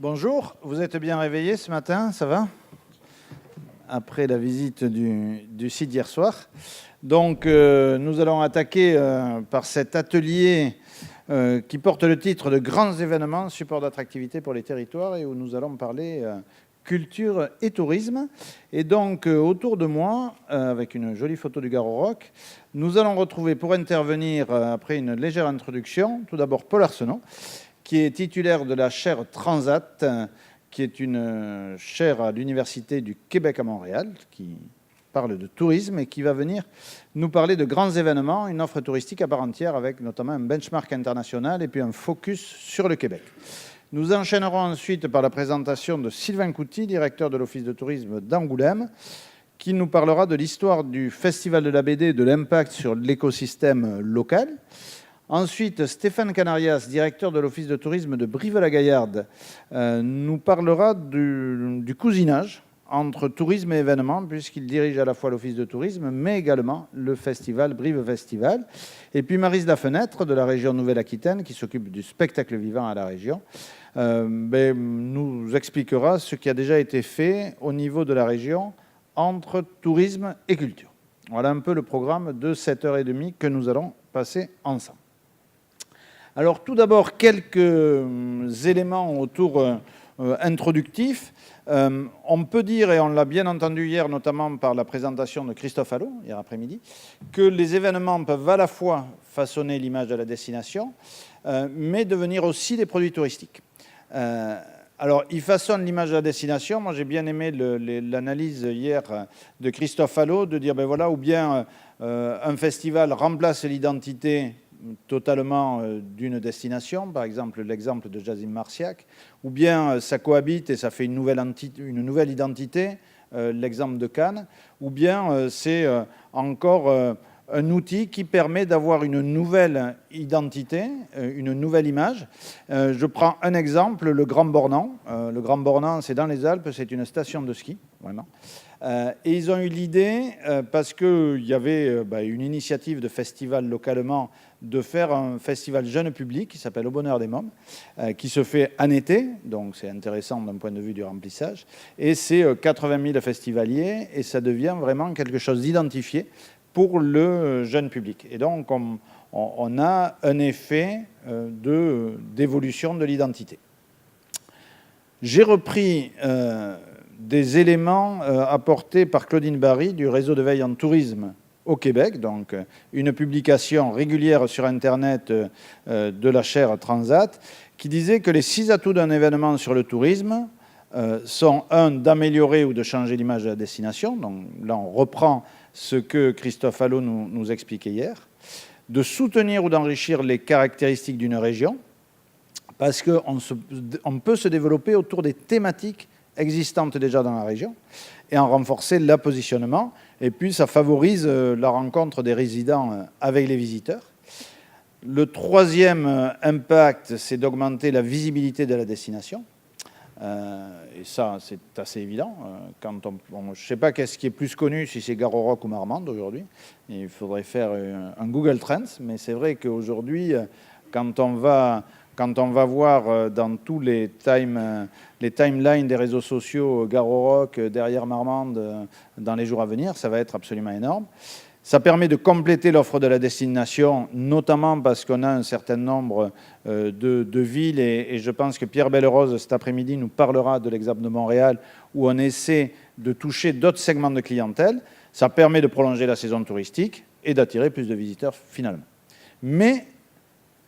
Bonjour, vous êtes bien réveillés ce matin, ça va? Après la visite du site d'hier soir. Donc, nous allons attaquer par cet atelier qui porte le titre de Grands événements, support d'attractivité pour les territoires, et où nous allons parler culture et tourisme. Et donc, autour de moi, avec une jolie photo du Garo-Rock, nous allons retrouver pour intervenir, après une légère introduction, tout d'abord Paul Arsenault, qui est titulaire de la chaire Transat, qui est une chaire à l'Université du Québec à Montréal, qui parle de tourisme et qui va venir nous parler de grands événements, une offre touristique à part entière avec notamment un benchmark international et puis un focus sur le Québec. Nous enchaînerons ensuite par la présentation de Sylvain Couty, directeur de l'Office de tourisme d'Angoulême, qui nous parlera de l'histoire du Festival de la BD et de l'impact sur l'écosystème local. Ensuite, Stéphane Canarias, directeur de l'Office de tourisme de Brive-la-Gaillarde, nous parlera du cousinage entre tourisme et événements, puisqu'il dirige à la fois l'Office de tourisme, mais également le festival Brive Festival. Et puis Maryse Lafenêtre, de la région Nouvelle-Aquitaine, qui s'occupe du spectacle vivant à la région, nous expliquera ce qui a déjà été fait au niveau de la région entre tourisme et culture. Voilà un peu le programme de 7h30 que nous allons passer ensemble. Alors tout d'abord, quelques éléments autour introductifs. On peut dire, et on l'a bien entendu hier, notamment par la présentation de Christophe Allot, hier après-midi, que les événements peuvent à la fois façonner l'image de la destination, mais devenir aussi des produits touristiques. Alors, ils façonnent l'image de la destination. Moi, j'ai bien aimé l'analyse hier de Christophe Allot, de dire, ben voilà, ou bien un festival remplace l'identité totalement d'une destination, par exemple l'exemple de Jazim Marciac, ou bien ça cohabite et ça fait une nouvelle identité, l'exemple de Cannes, ou bien c'est encore un outil qui permet d'avoir une nouvelle identité, une nouvelle image. Je prends un exemple, le Grand Bornand. Le Grand Bornand, c'est dans les Alpes, c'est une station de ski, vraiment. Et ils ont eu l'idée, parce qu'il y avait une initiative de festival localement, de faire un festival jeune public qui s'appelle Au Bonheur des Mômes, qui se fait en été, donc c'est intéressant d'un point de vue du remplissage, et c'est 80 000 festivaliers, et ça devient vraiment quelque chose d'identifié pour le jeune public. Et donc on a un effet d'évolution de l'identité. J'ai repris des éléments apportés par Claudine Barry du réseau de veille en tourisme au Québec, donc une publication régulière sur Internet de la chaire Transat, qui disait que les 6 atouts d'un événement sur le tourisme sont, d'améliorer ou de changer l'image de la destination, donc là on reprend ce que Christophe Allot nous expliquait hier, de soutenir ou d'enrichir les caractéristiques d'une région, parce qu'on peut se développer autour des thématiques existantes déjà dans la région, et en renforcer le positionnement. Et puis, ça favorise la rencontre des résidents avec les visiteurs. Le troisième impact, c'est d'augmenter la visibilité de la destination. Et ça, c'est assez évident. Je ne sais pas qu'est-ce qui est plus connu, si c'est Garo-Rock ou Marmande aujourd'hui. Il faudrait faire un Google Trends. Mais c'est vrai qu'aujourd'hui, quand on va voir dans tous les timelines des réseaux sociaux Garo-Rock, derrière Marmande, dans les jours à venir, ça va être absolument énorme. Ça permet de compléter l'offre de la destination, notamment parce qu'on a un certain nombre de villes, et je pense que Pierre Bellerose, cet après-midi, nous parlera de l'exemple de Montréal, où on essaie de toucher d'autres segments de clientèle. Ça permet de prolonger la saison touristique et d'attirer plus de visiteurs finalement. Mais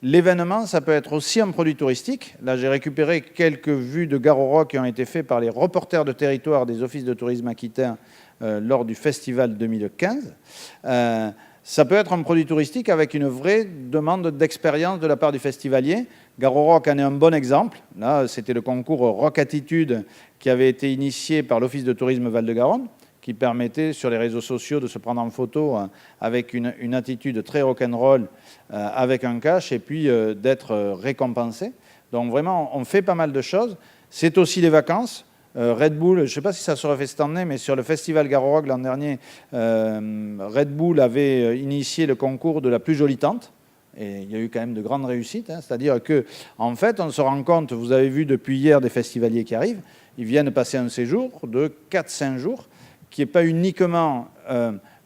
l'événement, ça peut être aussi un produit touristique. Là, j'ai récupéré quelques vues de Garo-Rock qui ont été faites par les reporters de territoire des offices de tourisme aquitains lors du festival 2015. Ça peut être un produit touristique avec une vraie demande d'expérience de la part du festivalier. Garo-Rock en est un bon exemple. Là, c'était le concours Rock Attitude qui avait été initié par l'Office de tourisme Val-de-Garonne, qui permettait sur les réseaux sociaux de se prendre en photo avec une attitude très rock'n'roll, avec un cash, et puis d'être récompensé. Donc vraiment, on fait pas mal de choses. C'est aussi les vacances. Red Bull, je ne sais pas si ça se refait cette année, mais sur le festival Garo-Rock l'an dernier, Red Bull avait initié le concours de la plus jolie tente. et il y a eu quand même de grandes réussites, hein, c'est-à-dire qu'en fait, on se rend compte, vous avez vu depuis hier des festivaliers qui arrivent, ils viennent passer un séjour de 4-5 jours, qui n'est pas uniquement...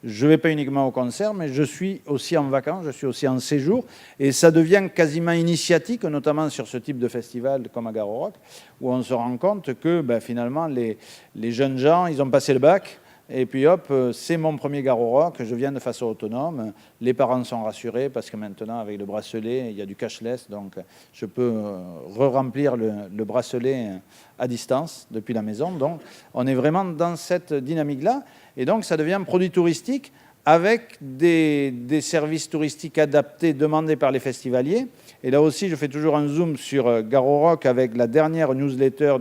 je ne vais pas uniquement au concert, mais je suis aussi en vacances, je suis aussi en séjour, et ça devient quasiment initiatique, notamment sur ce type de festival comme à Garorock, où on se rend compte que finalement, les jeunes gens, ils ont passé le bac, et puis hop, c'est mon premier Garorock, je viens de façon autonome, les parents sont rassurés, parce que maintenant, avec le bracelet, il y a du cashless, donc je peux re-remplir le bracelet à distance, depuis la maison, donc on est vraiment dans cette dynamique-là. Et donc, ça devient un produit touristique avec des services touristiques adaptés demandés par les festivaliers. Et là aussi, je fais toujours un zoom sur Garorock avec la dernière newsletter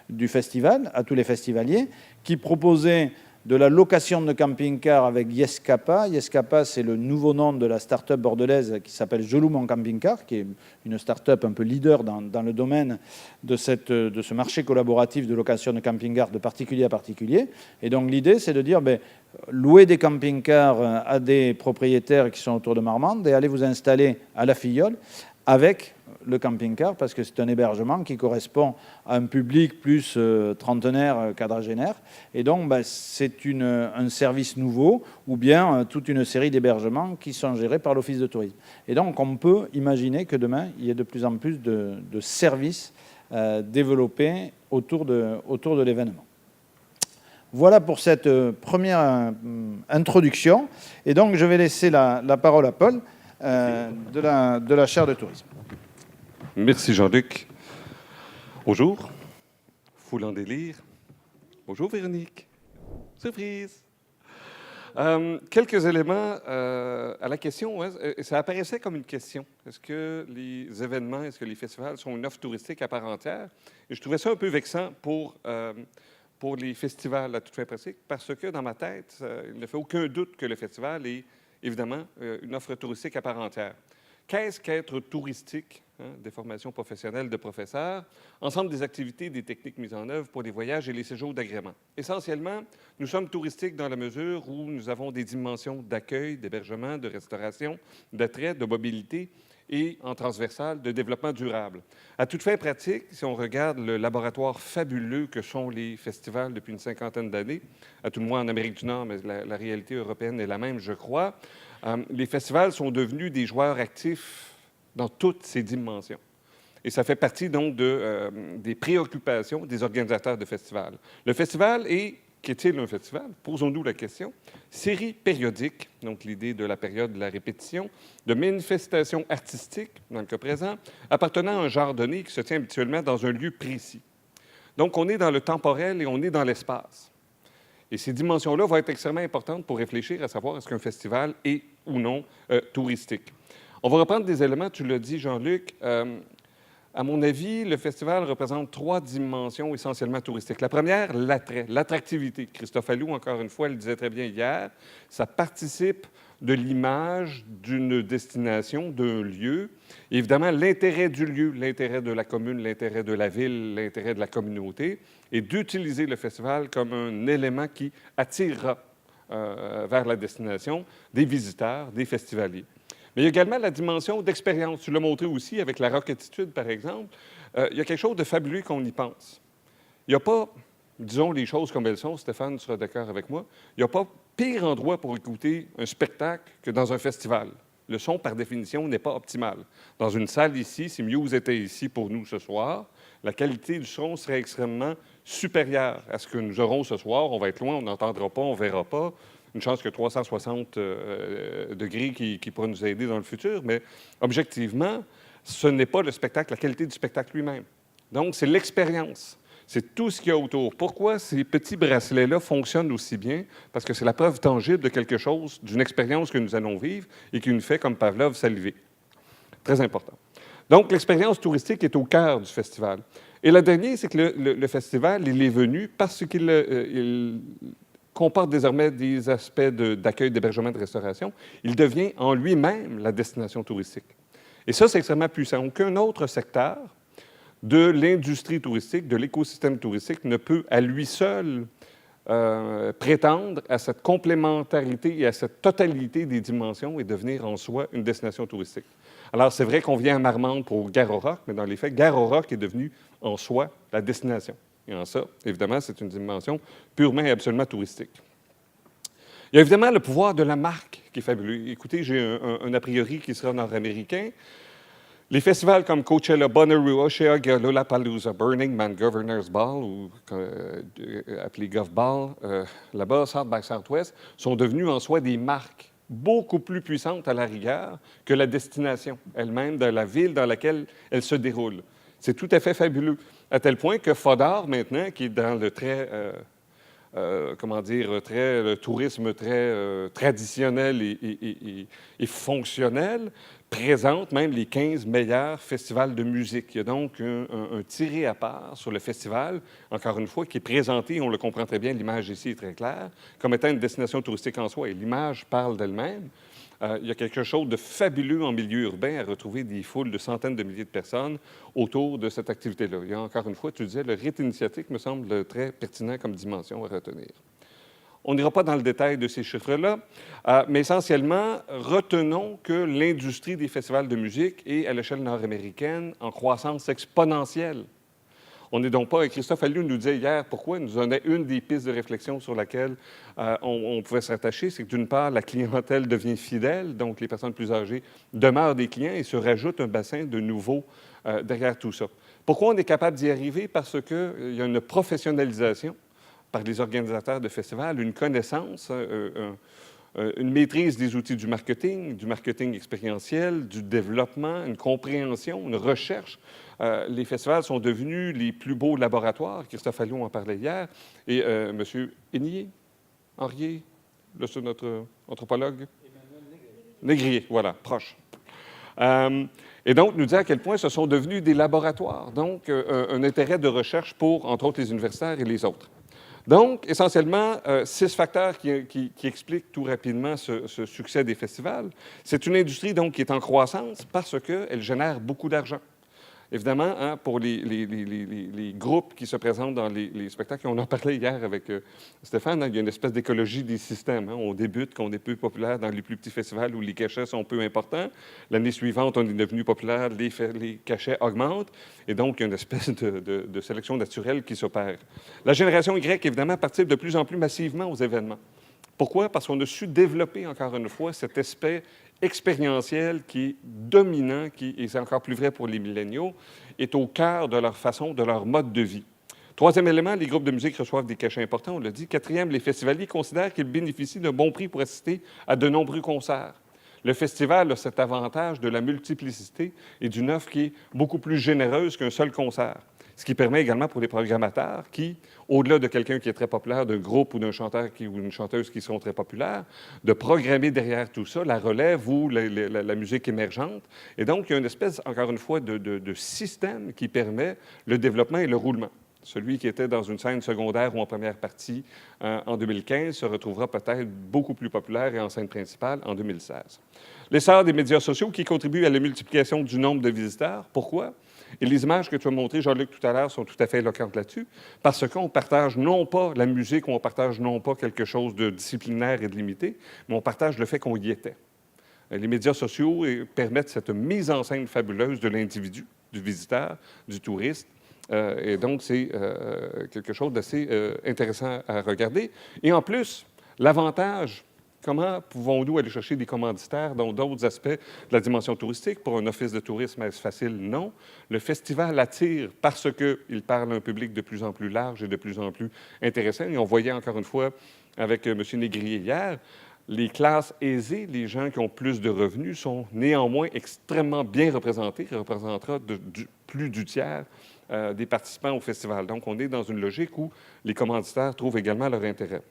du festival, à tous les festivaliers, qui proposait de la location de camping-car avec Yescapa. Yescapa, c'est le nouveau nom de la start-up bordelaise qui s'appelle Je loue mon camping-car, qui est une start-up un peu leader dans le domaine de ce marché collaboratif de location de camping-car de particulier à particulier. Et donc l'idée, c'est de dire, louer des camping-cars à des propriétaires qui sont autour de Marmande et allez vous installer à la Filleule avec le camping-car, parce que c'est un hébergement qui correspond à un public plus trentenaire, quadragénaire. Et donc, c'est un service nouveau ou bien toute une série d'hébergements qui sont gérés par l'Office de tourisme. Et donc, on peut imaginer que demain, il y ait de plus en plus de services développés autour de l'événement. Voilà pour cette première introduction. Et donc, je vais laisser la parole à Paul de la chaire de tourisme. Merci Jean-Luc. Bonjour, foule en délire. Bonjour Véronique. Surprise. Quelques éléments à la question. Hein, ça apparaissait comme une question. Est-ce que les événements, est-ce que les festivals sont une offre touristique à part entière? Et je trouvais ça un peu vexant pour les festivals à toute fin pratique, parce que dans ma tête, il ne fait aucun doute que le festival est évidemment une offre touristique à part entière. Qu'est-ce qu'être touristique? Des formations professionnelles de professeurs, ensemble des activités, des techniques mises en œuvre pour les voyages et les séjours d'agrément. Essentiellement, nous sommes touristiques dans la mesure où nous avons des dimensions d'accueil, d'hébergement, de restauration, d'attrait, de mobilité et en transversal de développement durable. À toute fin pratique, si on regarde le laboratoire fabuleux que sont les festivals depuis une 50aine d'années, à tout le moins en Amérique du Nord, mais la réalité européenne est la même, je crois, les festivals sont devenus des joueurs actifs dans toutes ces dimensions. Et ça fait partie donc des préoccupations des organisateurs de festivals. Le festival est, qu'est-il un festival? Posons-nous la question. Série périodique, donc l'idée de la période de la répétition, de manifestations artistiques, dans le cas présent, appartenant à un genre donné qui se tient habituellement dans un lieu précis. Donc on est dans le temporel et on est dans l'espace. Et ces dimensions-là vont être extrêmement importantes pour réfléchir à savoir est-ce qu'un festival est ou non touristique. On va reprendre des éléments, tu l'as dit, Jean-Luc. À mon avis, le festival représente 3 dimensions essentiellement touristiques. La première, l'attrait, l'attractivité. Christophe Allou, encore une fois, le disait très bien hier, ça participe de l'image d'une destination, d'un lieu. Et évidemment, l'intérêt du lieu, l'intérêt de la commune, l'intérêt de la ville, l'intérêt de la communauté, et d'utiliser le festival comme un élément qui attirera vers la destination des visiteurs, des festivaliers. Mais il y a également la dimension d'expérience. Tu l'as montré aussi avec la Rocketitude, par exemple. Il y a quelque chose de fabuleux qu'on y pense. Il n'y a pas, disons les choses comme elles sont, Stéphane sera d'accord avec moi, il n'y a pas pire endroit pour écouter un spectacle que dans un festival. Le son, par définition, n'est pas optimal. dans une salle ici, si Muse était ici pour nous ce soir, la qualité du son serait extrêmement supérieure à ce que nous aurons ce soir. On va être loin, on n'entendra pas, on ne verra pas. Une chance que 360 degrés qui pourraient nous aider dans le futur, mais objectivement, ce n'est pas le spectacle, la qualité du spectacle lui-même. Donc, c'est l'expérience. C'est tout ce qu'il y a autour. Pourquoi ces petits bracelets-là fonctionnent aussi bien? Parce que c'est la preuve tangible de quelque chose, d'une expérience que nous allons vivre et qui nous fait, comme Pavlov, saliver. Très important. Donc, l'expérience touristique est au cœur du festival. Et la dernière, c'est que le festival, il est venu parce qu'il comporte désormais des aspects d'accueil, d'hébergement, de restauration. Il devient en lui-même la destination touristique. Et ça, c'est extrêmement puissant. Aucun autre secteur de l'industrie touristique, de l'écosystème touristique, ne peut à lui seul prétendre à cette complémentarité et à cette totalité des dimensions et devenir en soi une destination touristique. Alors, c'est vrai qu'on vient à Marmande pour Gare au Roc, mais dans les faits, Gare au Roc est devenue en soi la destination. Et en ça, évidemment, c'est une dimension purement et absolument touristique. Il y a évidemment le pouvoir de la marque qui est fabuleux. Écoutez, j'ai un a priori qui sera nord-américain. Les festivals comme Coachella, Bonnaroo, Osheaga, Lollapalooza, Burning Man, Governor's Ball, ou appelé Gov Ball, là-bas, South by Southwest, sont devenus en soi des marques beaucoup plus puissantes à la rigueur que la destination elle-même de la ville dans laquelle elle se déroule. C'est tout à fait fabuleux, à tel point que Fodor, maintenant, qui est dans le très... le tourisme très traditionnel et fonctionnel, présente même les 15 meilleurs festivals de musique. Il y a donc un tiré à part sur le festival, encore une fois, qui est présenté, on le comprend très bien, l'image ici est très claire, comme étant une destination touristique en soi, et l'image parle d'elle-même. Il y a quelque chose de fabuleux en milieu urbain à retrouver des foules de centaines de milliers de personnes autour de cette activité-là. Il y a encore une fois, tu disais, le rite initiatique me semble très pertinent comme dimension à retenir. On n'ira pas dans le détail de ces chiffres-là, mais essentiellement, retenons que l'industrie des festivals de musique est, à l'échelle nord-américaine, en croissance exponentielle. On n'est donc pas... Christophe Alliou nous disait hier pourquoi, il nous donnait une des pistes de réflexion sur laquelle on pouvait s'attacher, c'est que d'une part, la clientèle devient fidèle, donc les personnes plus âgées demeurent des clients et se rajoute un bassin de nouveaux derrière tout ça. Pourquoi on est capable d'y arriver? Parce qu'il y a une professionnalisation par les organisateurs de festivals, une connaissance, une maîtrise des outils du marketing expérientiel, du développement, une compréhension, une recherche. Les festivals sont devenus les plus beaux laboratoires. Christophe Alliou en parlait hier. Et M. Henrier, c'est notre anthropologue. Négrier, voilà, proche. Et donc, nous dit à quel point ce sont devenus des laboratoires. Donc, un intérêt de recherche pour, entre autres, les universitaires et les autres. Donc, essentiellement, 6 facteurs qui expliquent tout rapidement ce succès des festivals. C'est une industrie, donc, qui est en croissance parce qu'elle génère beaucoup d'argent. Évidemment, pour les groupes qui se présentent dans les spectacles, on en parlait hier avec Stéphane, il y a une espèce d'écologie des systèmes. On débute, qu'on est peu populaire dans les plus petits festivals où les cachets sont peu importants. L'année suivante, on est devenu populaire, les cachets augmentent, et donc il y a une espèce de sélection naturelle qui s'opère. La génération Y, évidemment, participe de plus en plus massivement aux événements. Pourquoi? Parce qu'on a su développer, encore une fois, cet aspect expérientiel qui est dominant, et c'est encore plus vrai pour les milléniaux, est au cœur de leur façon, de leur mode de vie. Troisième élément, les groupes de musique reçoivent des cachets importants, on l'a dit. Quatrième, les festivaliers considèrent qu'ils bénéficient d'un bon prix pour assister à de nombreux concerts. Le festival a cet avantage de la multiplicité et d'une offre qui est beaucoup plus généreuse qu'un seul concert. Ce qui permet également pour les programmateurs qui, au-delà de quelqu'un qui est très populaire, d'un groupe ou d'un chanteur ou une chanteuse qui sont très populaires, de programmer derrière tout ça la relève ou la musique émergente. Et donc, il y a une espèce, encore une fois, de système qui permet le développement et le roulement. Celui qui était dans une scène secondaire ou en première partie en 2015 se retrouvera peut-être beaucoup plus populaire et en scène principale en 2016. L'essor des médias sociaux qui contribuent à la multiplication du nombre de visiteurs. Pourquoi? Et les images que tu as montrées, Jean-Luc, tout à l'heure, sont tout à fait éloquentes là-dessus, parce qu'on partage non pas la musique, ou on partage non pas quelque chose de disciplinaire et de limité, mais on partage le fait qu'on y était. Les médias sociaux permettent cette mise en scène fabuleuse de l'individu, du visiteur, du touriste, et donc c'est quelque chose d'assez intéressant à regarder. Et en plus, l'avantage... Comment pouvons-nous aller chercher des commanditaires dans d'autres aspects de la dimension touristique? Pour un office de tourisme, est-ce facile? Non. Le festival attire parce qu'il parle à un public de plus en plus large et de plus en plus intéressant. Et on voyait encore une fois avec M. Négrier hier, les classes aisées, les gens qui ont plus de revenus, sont néanmoins extrêmement bien représentés. Il représentera plus du tiers des participants au festival. Donc, on est dans une logique où les commanditaires trouvent également leur intérêt.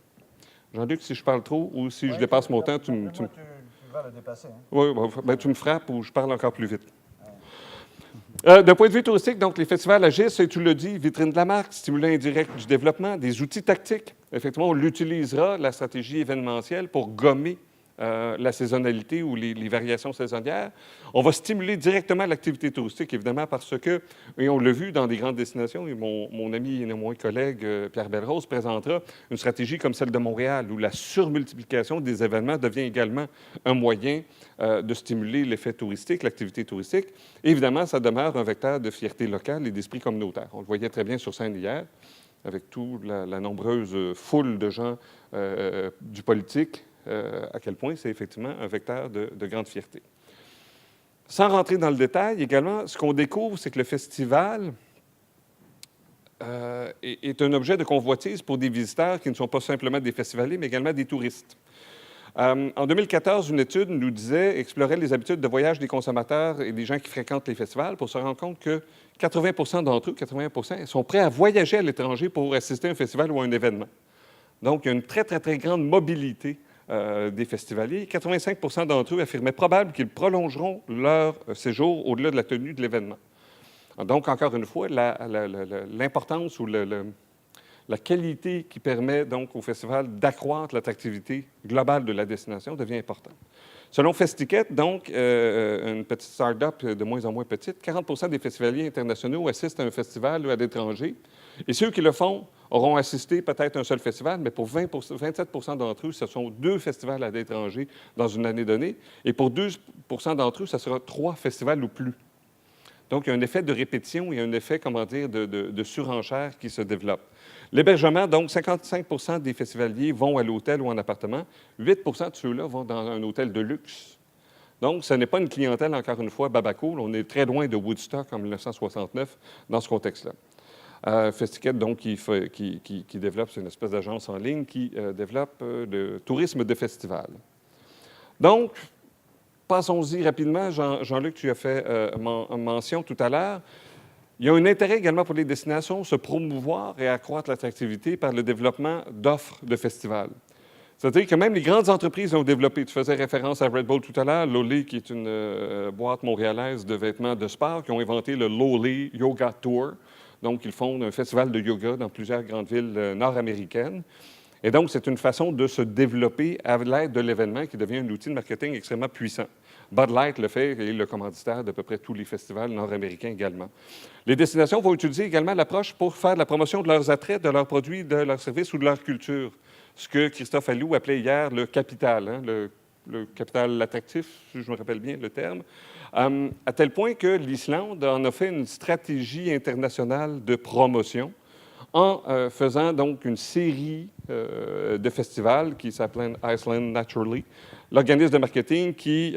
Jean-Luc, si je parle trop ou si je dépasse mon temps, tu vas le dépasser. Hein? Oui, ben, tu me frappes ou je parle encore plus vite. D'un point de vue touristique, donc, les festivals agissent, et tu l'as dit, vitrine de la marque, stimulant indirect du développement, des outils tactiques. Effectivement, on l'utilisera, la stratégie événementielle, pour gommer la saisonnalité ou les variations saisonnières. On va stimuler directement l'activité touristique, évidemment, parce que, et on l'a vu dans des grandes destinations, et mon ami et mon collègue Pierre Belrose présentera une stratégie comme celle de Montréal, où la surmultiplication des événements devient également un moyen de stimuler l'effet touristique, l'activité touristique. Et évidemment, ça demeure un vecteur de fierté locale et d'esprit communautaire. On le voyait très bien sur scène hier, avec toute la nombreuse foule de gens du politique, à quel point c'est effectivement un vecteur de grande fierté. Sans rentrer dans le détail, également, ce qu'on découvre, c'est que le festival est un objet de convoitise pour des visiteurs qui ne sont pas simplement des festivaliers, mais également des touristes. En 2014, une étude nous disait, explorait les habitudes de voyage des consommateurs et des gens qui fréquentent les festivals pour se rendre compte que 80 d'entre eux, 80 sont prêts à voyager à l'étranger pour assister à un festival ou à un événement. Donc, il y a une très, très, très grande mobilité des festivaliers. 85 d'entre eux affirmaient probable qu'ils prolongeront leur séjour au-delà de la tenue de l'événement. Donc, encore une fois, l'importance ou la qualité qui permet donc au festival d'accroître l'attractivité globale de la destination devient importante. Selon Festiquet, donc, une petite start-up de moins en moins petite, 40 des festivaliers internationaux assistent à un festival ou à l'étranger. Et ceux qui le font auront assisté peut-être à un seul festival, mais pour 27 d'entre eux, ce sont 2 festivals à l'étranger dans une année donnée. Et pour 12 d'entre eux, ce sera 3 festivals ou plus. Donc, il y a un effet de répétition et un effet, comment dire, de surenchère qui se développe. L'hébergement, donc, 55 des festivaliers vont à l'hôtel ou en appartement. 8 de ceux-là vont dans un hôtel de luxe. Donc, ce n'est pas une clientèle, encore une fois, babacool. On est très loin de Woodstock en 1969 dans ce contexte-là. Festiquet, donc, qui développe, c'est une espèce d'agence en ligne qui développe le tourisme de festival. Donc, passons-y rapidement. Jean-Luc, tu as fait mention tout à l'heure. Il y a un intérêt également pour les destinations, se promouvoir et accroître l'attractivité par le développement d'offres de festivals. C'est-à-dire que même les grandes entreprises ont développé. Tu faisais référence à Red Bull tout à l'heure, Lolly, qui est une boîte montréalaise de vêtements de sport, qui ont inventé le Lolly Yoga Tour. Donc, ils font un festival de yoga dans plusieurs grandes villes nord-américaines. Et donc, c'est une façon de se développer à l'aide de l'événement qui devient un outil de marketing extrêmement puissant. Bud Light le fait et le commanditaire d'à peu près tous les festivals nord-américains également. Les destinations vont utiliser également l'approche pour faire de la promotion de leurs attraits, de leurs produits, de leurs services ou de leur culture. Ce que Christophe Alloup appelait hier le capital, hein, le capital attractif, si je me rappelle bien le terme, à tel point que l'Islande en a fait une stratégie internationale de promotion en faisant donc une série de festivals qui s'appellent Iceland Naturally. L'organisme de marketing qui,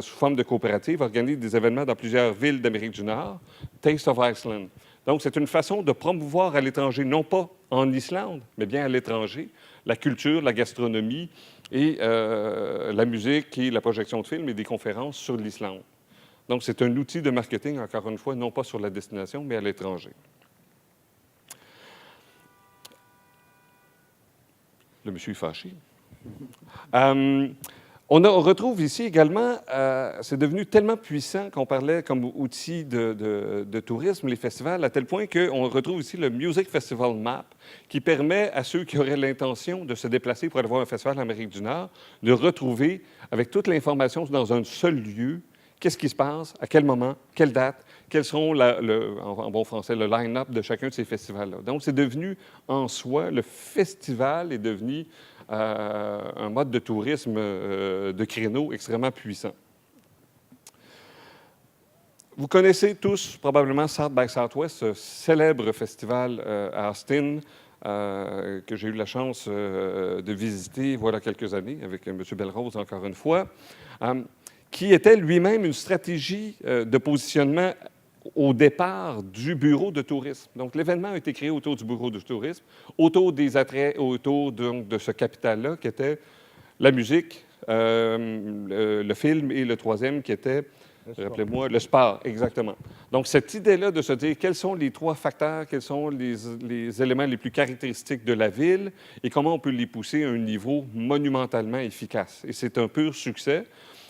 sous forme de coopérative, organise des événements dans plusieurs villes d'Amérique du Nord, Taste of Iceland. Donc, c'est une façon de promouvoir à l'étranger, non pas en Islande, mais bien à l'étranger, la culture, la gastronomie et la musique et la projection de films et des conférences sur l'Islande. Donc, c'est un outil de marketing, encore une fois, non pas sur la destination, mais à l'étranger. Le monsieur est fâché. On retrouve ici également, c'est devenu tellement puissant qu'on parlait comme outil de tourisme, les festivals, à tel point qu'on retrouve ici le Music Festival Map, qui permet à ceux qui auraient l'intention de se déplacer pour aller voir un festival en Amérique du Nord, de retrouver, avec toute l'information dans un seul lieu, qu'est-ce qui se passe, à quel moment, quelle date, quels seront, en bon français, le line-up de chacun de ces festivals-là. Donc, c'est devenu en soi, le festival est devenu un mode de tourisme de créneau extrêmement puissant. Vous connaissez tous probablement South by Southwest, ce célèbre festival à Austin que j'ai eu la chance de visiter voilà quelques années avec M. Belrose encore une fois, qui était lui-même une stratégie de positionnement au départ du bureau de tourisme. Donc, l'événement a été créé autour du bureau de tourisme, autour des attraits, autour donc, de ce capital-là, qui était la musique, le film, et le troisième qui était, rappelez-moi, le sport, exactement. Donc, cette idée-là de se dire quels sont les 3 facteurs, quels sont les éléments les plus caractéristiques de la ville et comment on peut les pousser à un niveau monumentalement efficace. Et c'est un pur succès.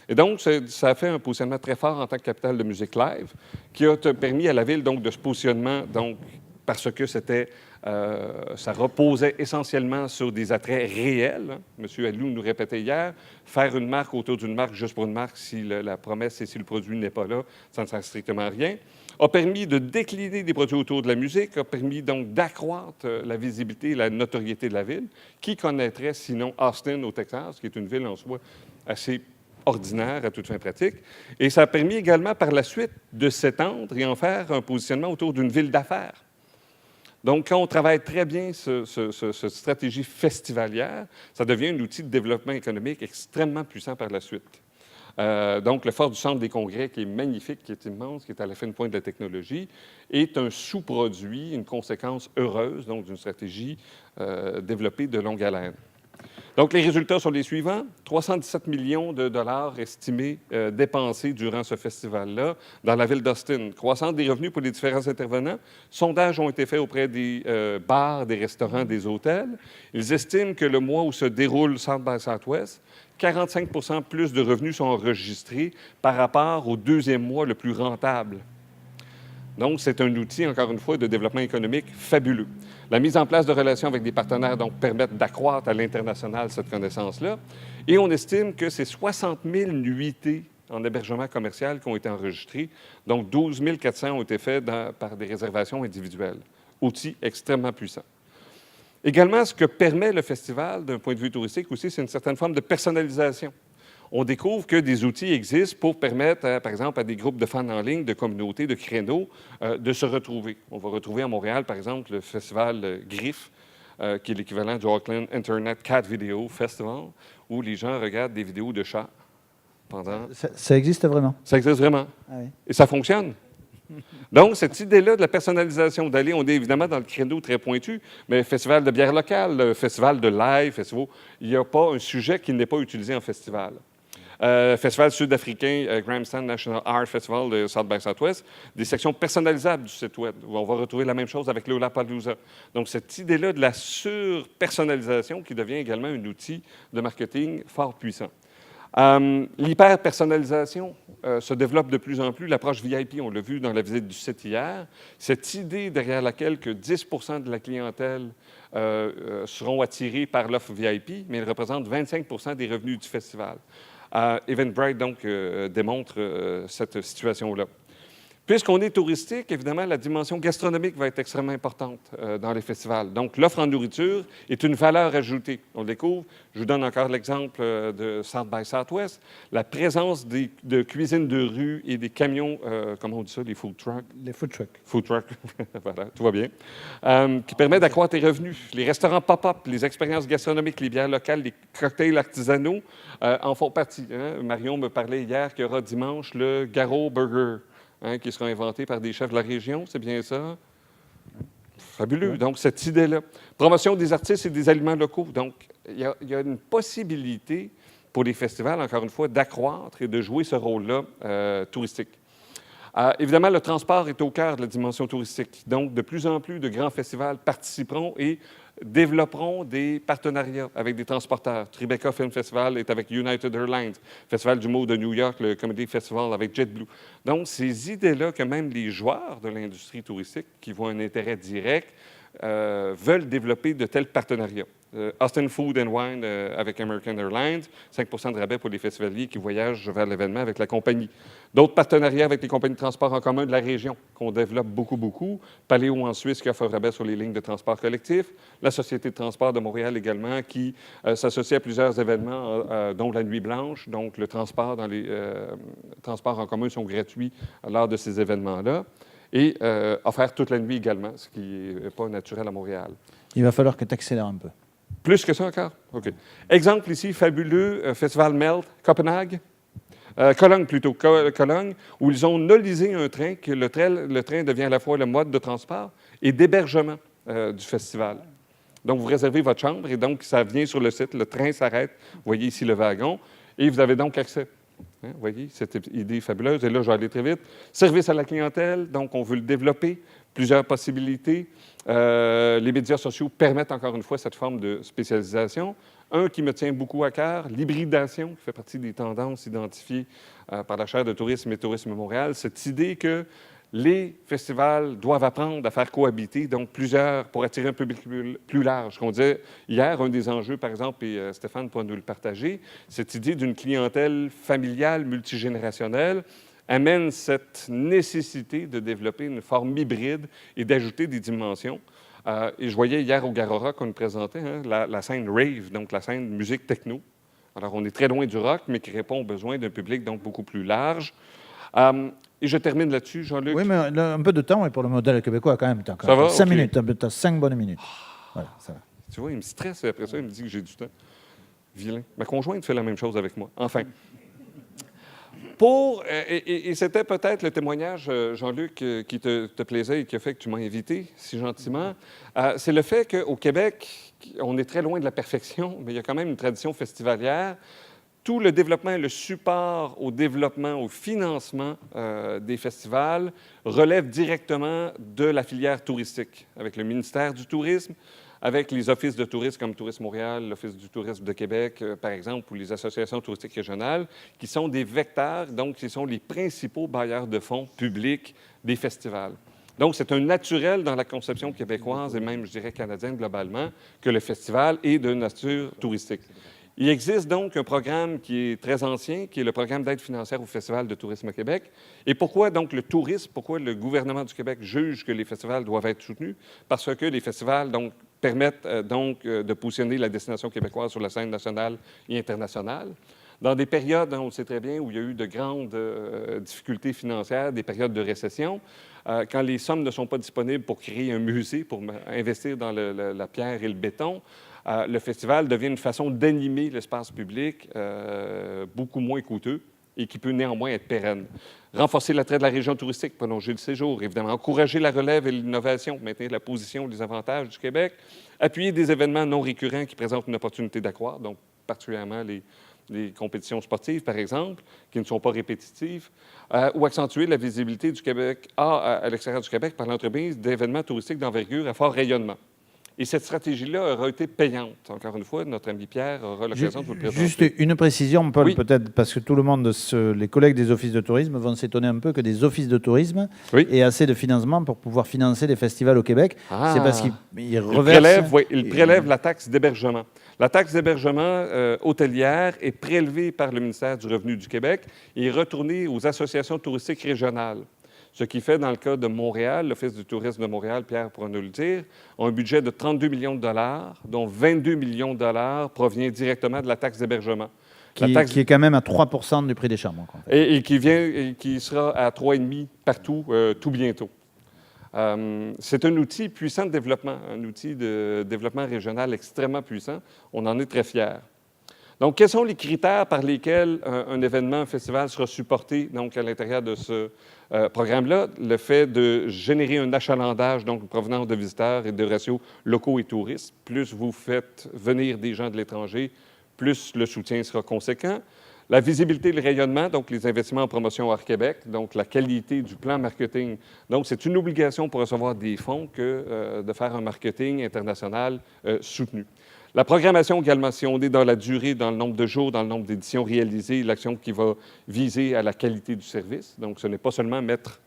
Et donc, ça a fait un positionnement très fort en tant que capitale de musique live qui a permis à la ville donc, de ce positionnement donc, parce que ça reposait essentiellement sur des attraits réels. Hein. M. Alou nous répétait hier, faire une marque autour d'une marque juste pour une marque, si la promesse et si le produit n'est pas là, ça ne sert strictement à rien. A permis de décliner des produits autour de la musique, a permis donc d'accroître la visibilité et la notoriété de la ville. Qui connaîtrait sinon Austin au Texas, qui est une ville en soi assez ordinaire à toute fin pratique. Et ça a permis également par la suite de s'étendre et en faire un positionnement autour d'une ville d'affaires. Donc, quand on travaille très bien cette stratégie festivalière, ça devient un outil de développement économique extrêmement puissant par la suite. Donc, le fort du Centre des congrès, qui est magnifique, qui est immense, qui est à la fine pointe de la technologie, est un sous-produit, une conséquence heureuse donc d'une stratégie développée de longue haleine. Donc, les résultats sont les suivants. 317 millions de dollars estimés dépensés durant ce festival-là dans la ville d'Austin. Croissance des revenus pour les différents intervenants. Sondages ont été faits auprès des bars, des restaurants, des hôtels. Ils estiment que le mois où se déroule South by Southwest, 45 % plus de revenus sont enregistrés par rapport au deuxième mois le plus rentable. Donc, c'est un outil, encore une fois, de développement économique fabuleux. La mise en place de relations avec des partenaires donc, permettent d'accroître à l'international cette connaissance-là. Et on estime que c'est 60 000 nuitées en hébergement commercial qui ont été enregistrées. Donc, 12 400 ont été faits par des réservations individuelles. Outil extrêmement puissant. Également, ce que permet le festival, d'un point de vue touristique aussi, c'est une certaine forme de personnalisation. On découvre que des outils existent pour permettre, par exemple, à des groupes de fans en ligne, de communautés, de créneaux, de se retrouver. On va retrouver à Montréal, par exemple, le festival GRIFF, qui est l'équivalent du Auckland Internet Cat Video Festival, où les gens regardent des vidéos de chats pendant... Ça existe vraiment? Ça existe vraiment. Ah oui. Et ça fonctionne. Donc, cette idée-là de la personnalisation, d'aller, on est évidemment dans le créneau très pointu, mais festival de bière locale, festival de live, festival, il n'y a pas un sujet qui n'est pas utilisé en festival. Festival sud-africain, Grahamstown National Art Festival de South by Southwest, des sections personnalisables du site web, où on va retrouver la même chose avec Lollapalooza. Donc, cette idée-là de la surpersonnalisation qui devient également un outil de marketing fort puissant. L'hyper-personnalisation se développe de plus en plus. L'approche VIP, on l'a vu dans la visite du site hier. Cette idée derrière laquelle que 10 % de la clientèle seront attirés par l'offre VIP, mais elle représente 25 % des revenus du festival. Eventbrite, donc, démontre cette situation-là. Puisqu'on est touristique, évidemment, la dimension gastronomique va être extrêmement importante dans les festivals. Donc, l'offre en nourriture est une valeur ajoutée. On le découvre. Je vous donne encore l'exemple de South by Southwest. La présence de cuisine de rue et des camions, comment on dit ça, les food trucks? Les food trucks. Food trucks, voilà, tout va bien. Qui permet d'accroître les revenus. Les restaurants pop-up, les expériences gastronomiques, les bières locales, les cocktails artisanaux en font partie. Hein? Marion me parlait hier qu'il y aura dimanche le Garo Burger. Hein, qui sera inventé par des chefs de la région, c'est bien ça? Fabuleux. Oui. Donc, cette idée-là. Promotion des artistes et des aliments locaux. Donc, il y a une possibilité pour les festivals, encore une fois, d'accroître et de jouer ce rôle-là touristique. Évidemment, le transport est au cœur de la dimension touristique. Donc, de plus en plus de grands festivals participeront et développeront des partenariats avec des transporteurs. Tribeca Film Festival est avec United Airlines, Festival d'humour de New York, le Comedy Festival avec JetBlue. Donc, ces idées-là que même les joueurs de l'industrie touristique, qui voient un intérêt direct, veulent développer de tels partenariats. Austin Food and Wine avec American Airlines, 5 % de rabais pour les festivaliers qui voyagent vers l'événement avec la compagnie. D'autres partenariats avec les compagnies de transport en commun de la région, qu'on développe beaucoup. Paléo en Suisse qui offre un rabais sur les lignes de transport collectif. La Société de transport de Montréal également qui s'associe à plusieurs événements, dont la Nuit Blanche. Donc, le transport dans les transports en commun sont gratuits lors de ces événements-là. Et offert toute la nuit également, ce qui n'est pas naturel à Montréal. Il va falloir que tu accélères un peu. Plus que ça encore? OK. Exemple ici, fabuleux, Festival Melt, Copenhague. Cologne plutôt, Cologne, où ils ont nolisé un train, que le train devient à la fois le mode de transport et d'hébergement du festival. Donc, vous réservez votre chambre et donc, ça vient sur le site, le train s'arrête, vous voyez ici le wagon, et vous avez donc accès. Hein, vous voyez, cette idée fabuleuse. Et là, je vais aller très vite. Service à la clientèle, donc on veut le développer. Plusieurs possibilités. Les médias sociaux permettent encore une fois cette forme de spécialisation. Un qui me tient beaucoup à cœur, l'hybridation, qui fait partie des tendances identifiées par la chaire de tourisme et Tourisme Montréal. Cette idée que les festivals doivent apprendre à faire cohabiter, donc plusieurs, pour attirer un public plus large. Qu'on disait hier, un des enjeux, par exemple, et Stéphane pourra nous le partager, cette idée d'une clientèle familiale, multigénérationnelle, amène cette nécessité de développer une forme hybride et d'ajouter des dimensions. Et je voyais hier au Garora qu'on nous présentait la scène rave, donc la scène musique techno. Alors, on est très loin du rock, mais qui répond aux besoins d'un public donc beaucoup plus large. Et je termine là-dessus, Jean-Luc. Oui, mais là, un peu de temps pour le modèle québécois quand même. Ça va? 5 OK. minutes, tu as 5 bonnes minutes. Voilà, ça va. Tu vois, il me stresse et après ça, il me dit que j'ai du temps. Vilain. Ma conjointe fait la même chose avec moi. Enfin. Et c'était peut-être le témoignage, Jean-Luc, qui te plaisait et qui a fait que tu m'as invité si gentiment. C'est le fait qu'au Québec, on est très loin de la perfection, mais il y a quand même une tradition festivalière. Tout le développement et le support au développement, au financement des festivals relève directement de la filière touristique, avec le ministère du Tourisme, avec les offices de tourisme comme Tourisme Montréal, l'Office du tourisme de Québec, par exemple, ou les associations touristiques régionales, qui sont des vecteurs, donc qui sont les principaux bailleurs de fonds publics des festivals. Donc, c'est un naturel dans la conception québécoise et même, je dirais, canadienne globalement, que le festival est de nature touristique. Il existe donc un programme qui est très ancien, qui est le programme d'aide financière au Festival de tourisme Québec. Et pourquoi donc le tourisme? Pourquoi le gouvernement du Québec juge que les festivals doivent être soutenus? Parce que les festivals donc, permettent de positionner la destination québécoise sur la scène nationale et internationale. Dans des périodes, on le sait très bien, où il y a eu de grandes difficultés financières, des périodes de récession, quand les sommes ne sont pas disponibles pour créer un musée, pour investir dans la pierre et le béton, le festival devient une façon d'animer l'espace public beaucoup moins coûteux et qui peut néanmoins être pérenne. Renforcer l'attrait de la région touristique, prolonger le séjour, évidemment. Encourager la relève et l'innovation, maintenir la position, les avantages du Québec. Appuyer des événements non récurrents qui présentent une opportunité d'accroître, donc particulièrement les compétitions sportives, par exemple, qui ne sont pas répétitives, ou accentuer la visibilité du Québec à l'extérieur du Québec par l'entremise d'événements touristiques d'envergure à fort rayonnement. Et cette stratégie-là aura été payante. Encore une fois, notre ami Pierre aura l'occasion de vous le présenter. Juste une précision, Paul, Oui. peut-être, parce que tout le monde, les collègues des offices de tourisme vont s'étonner un peu que des offices de tourisme aient assez de financement pour pouvoir financer des festivals au Québec. C'est parce qu'ils reversent... Il prélève la taxe d'hébergement. La taxe d'hébergement hôtelière est prélevée par le ministère du Revenu du Québec et est retournée aux associations touristiques régionales. Ce qui fait, dans le cas de Montréal, l'Office du tourisme de Montréal, Pierre pourra nous le dire, a un budget de 32 millions de dollars, dont 22 millions de dollars provient directement de la taxe d'hébergement. Qui est quand même à 3% du prix des chambres. Et qui sera à 3,5 partout, tout bientôt. C'est un outil puissant de développement, un outil de développement régional extrêmement puissant. On en est très fiers. Donc, quels sont les critères par lesquels un événement, un festival sera supporté donc, à l'intérieur de ce programme-là? Le fait de générer un achalandage, donc provenant de visiteurs et de ratios locaux et touristes. Plus vous faites venir des gens de l'étranger, plus le soutien sera conséquent. La visibilité et le rayonnement, donc les investissements en promotion hors Québec, donc la qualité du plan marketing. Donc, c'est une obligation pour recevoir des fonds que de faire un marketing international soutenu. La programmation également, si on est dans la durée, dans le nombre de jours, dans le nombre d'éditions réalisées, l'action qui va viser à la qualité du service. Donc, ce n'est pas seulement mettre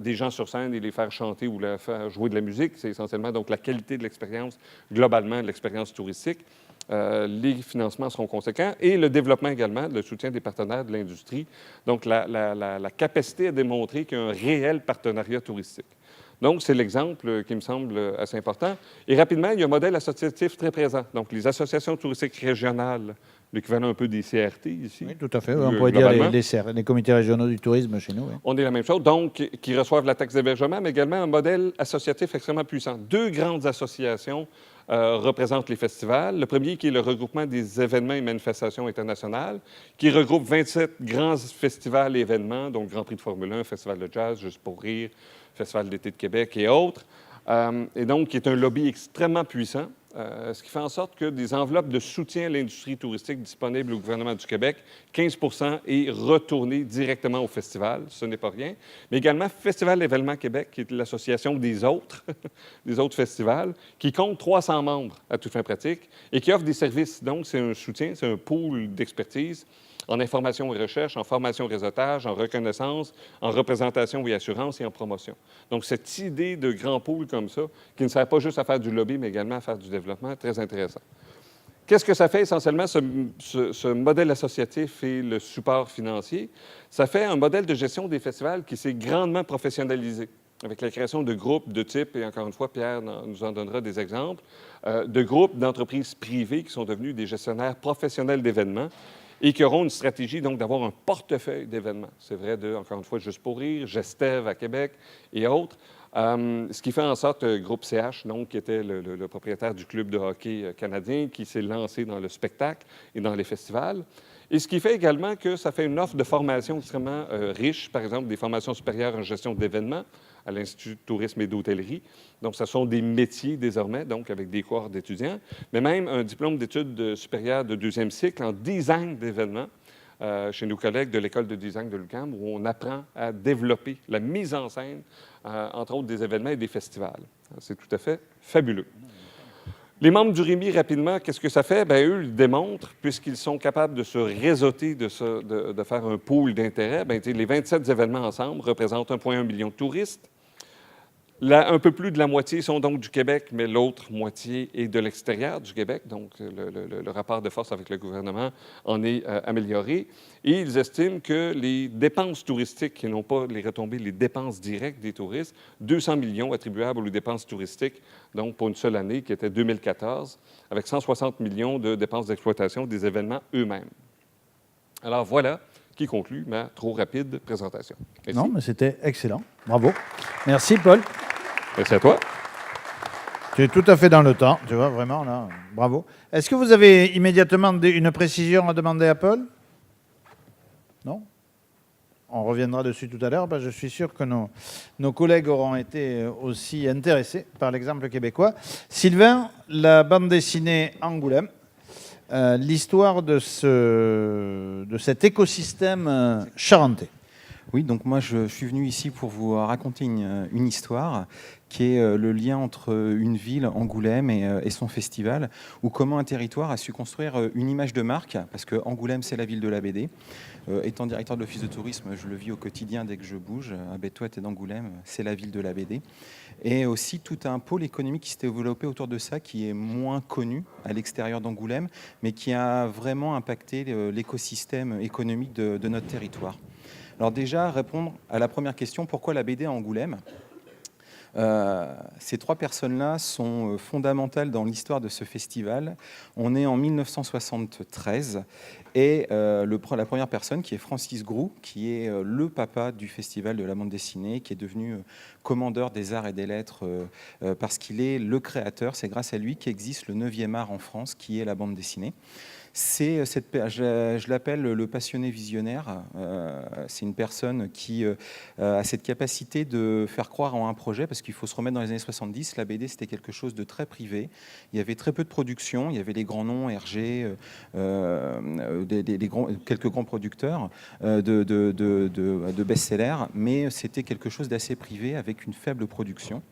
des gens sur scène et les faire chanter ou les faire jouer de la musique, c'est essentiellement donc la qualité de l'expérience, globalement de l'expérience touristique. Les financements seront conséquents et le développement également, le soutien des partenaires de l'industrie. Donc, la capacité à démontrer qu'il y a un réel partenariat touristique. Donc, c'est l'exemple qui me semble assez important. Et rapidement, il y a un modèle associatif très présent. Donc, les associations touristiques régionales, l'équivalent un peu des CRT ici. Oui, tout à fait. On pourrait dire les comités régionaux du tourisme chez nous. Oui. On est la même chose. Donc, qui reçoivent la taxe d'hébergement, mais également un modèle associatif extrêmement puissant. Deux grandes associations représentent les festivals. Le premier, qui est le regroupement des événements et manifestations internationales, qui regroupe 27 grands festivals et événements, donc Grand Prix de Formule 1, Festival de jazz, Juste pour rire, Festival d'été de Québec et autres, et donc qui est un lobby extrêmement puissant, ce qui fait en sorte que des enveloppes de soutien à l'industrie touristique disponibles au gouvernement du Québec, 15 % est retourné directement au festival, ce n'est pas rien, mais également Festival Événement Québec, qui est l'association des autres, des autres festivals, qui compte 300 membres à toute fin pratique et qui offre des services. Donc, c'est un soutien, c'est un pool d'expertise en information et recherche, en formation et réseautage, en reconnaissance, en représentation et assurance et en promotion. Donc, cette idée de grand pool comme ça, qui ne sert pas juste à faire du lobby, mais également à faire du développement, très intéressant. Qu'est-ce que ça fait essentiellement, ce modèle associatif et le support financier? Ça fait un modèle de gestion des festivals qui s'est grandement professionnalisé, avec la création de groupes de type, et encore une fois, Pierre nous en donnera des exemples, de groupes d'entreprises privées qui sont devenus des gestionnaires professionnels d'événements et qui auront une stratégie, donc, d'avoir un portefeuille d'événements. C'est vrai de, encore une fois, Juste pour rire, Gestev à Québec et autres. Ce qui fait en sorte Groupe CH, donc, qui était le propriétaire du club de hockey canadien, qui s'est lancé dans le spectacle et dans les festivals. Et ce qui fait également que ça fait une offre de formation extrêmement riche, par exemple, des formations supérieures en gestion d'événements à l'Institut de tourisme et d'hôtellerie. Donc, ce sont des métiers désormais, donc avec des cohortes d'étudiants, mais même un diplôme d'études supérieures de deuxième cycle en design d'événements chez nos collègues de l'École de design de l'UQAM, où on apprend à développer la mise en scène, entre autres des événements et des festivals. C'est tout à fait fabuleux. Les membres du REMI, rapidement, qu'est-ce que ça fait? Bien, eux, ils démontrent, puisqu'ils sont capables de se réseauter, de faire un pool d'intérêt, bien, les 27 événements ensemble représentent 1,1 million de touristes. Là, un peu plus de la moitié sont donc du Québec, mais l'autre moitié est de l'extérieur du Québec. Donc, le rapport de force avec le gouvernement en est amélioré. Et ils estiment que les dépenses touristiques, qui n'ont pas les retombées, les dépenses directes des touristes, 200 millions attribuables aux dépenses touristiques, donc pour une seule année, qui était 2014, avec 160 millions de dépenses d'exploitation des événements eux-mêmes. Alors voilà qui conclut ma trop rapide présentation. Merci. Non, mais c'était excellent. Bravo. Merci, Paul. Merci à toi. Tu es tout à fait dans le temps, tu vois, vraiment, là. Bravo. Est-ce que vous avez immédiatement une précision à demander à Paul? Non? On reviendra dessus tout à l'heure. Je suis sûr que nos collègues auront été aussi intéressés par l'exemple québécois. Sylvain, la bande dessinée Angoulême, l'histoire de cet écosystème charentais. Oui, donc moi je suis venu ici pour vous raconter une histoire qui est le lien entre une ville, Angoulême, et son festival, ou comment un territoire a su construire une image de marque, parce que Angoulême, c'est la ville de la BD. Étant directeur de l'office de tourisme, je le vis au quotidien dès que je bouge. Abetouette et d'Angoulême, c'est la ville de la BD. Et aussi tout un pôle économique qui s'est développé autour de ça, qui est moins connu à l'extérieur d'Angoulême, mais qui a vraiment impacté l'écosystème économique de notre territoire. Alors déjà, répondre à la première question, pourquoi la BD à Angoulême ? Ces trois personnes-là sont fondamentales dans l'histoire de ce festival. On est en 1973 et la première personne, qui est Francis Groux, qui est le papa du festival de la bande dessinée, qui est devenu commandeur des arts et des lettres parce qu'il est le créateur. C'est grâce à lui qu'existe le 9e art en France, qui est la bande dessinée. Je l'appelle le passionné visionnaire. C'est une personne qui a cette capacité de faire croire en un projet, parce qu'il faut se remettre dans les années 70. La BD, c'était quelque chose de très privé. Il y avait très peu de production. Il y avait les grands noms, Hergé, quelques grands producteurs de best-sellers, mais c'était quelque chose d'assez privé avec une faible production.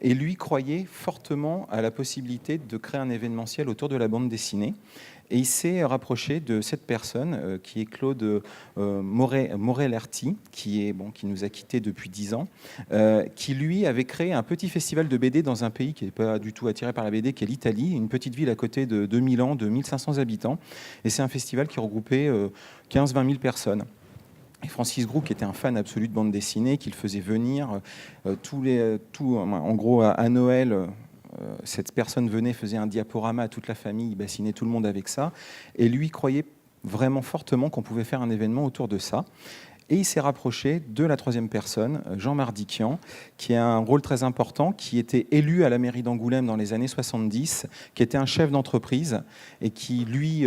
Et lui croyait fortement à la possibilité de créer un événementiel autour de la bande dessinée. Et il s'est rapproché de cette personne qui est Claude Morel-Herty, qui nous a quittés depuis 10 ans, qui lui avait créé un petit festival de BD dans un pays qui n'est pas du tout attiré par la BD, qui est l'Italie, une petite ville à côté de Milan, de 1500 habitants. Et c'est un festival qui regroupait 15-20 000 personnes. Et Francis Groux, qui était un fan absolu de bande dessinée, qu'il faisait venir en gros à Noël. Cette personne venait, faisait un diaporama à toute la famille, il bassinait tout le monde avec ça. Et lui croyait vraiment fortement qu'on pouvait faire un événement autour de ça. Et il s'est rapproché de la troisième personne, Jean Mardiquian, qui a un rôle très important, qui était élu à la mairie d'Angoulême dans les années 70, qui était un chef d'entreprise et qui, lui,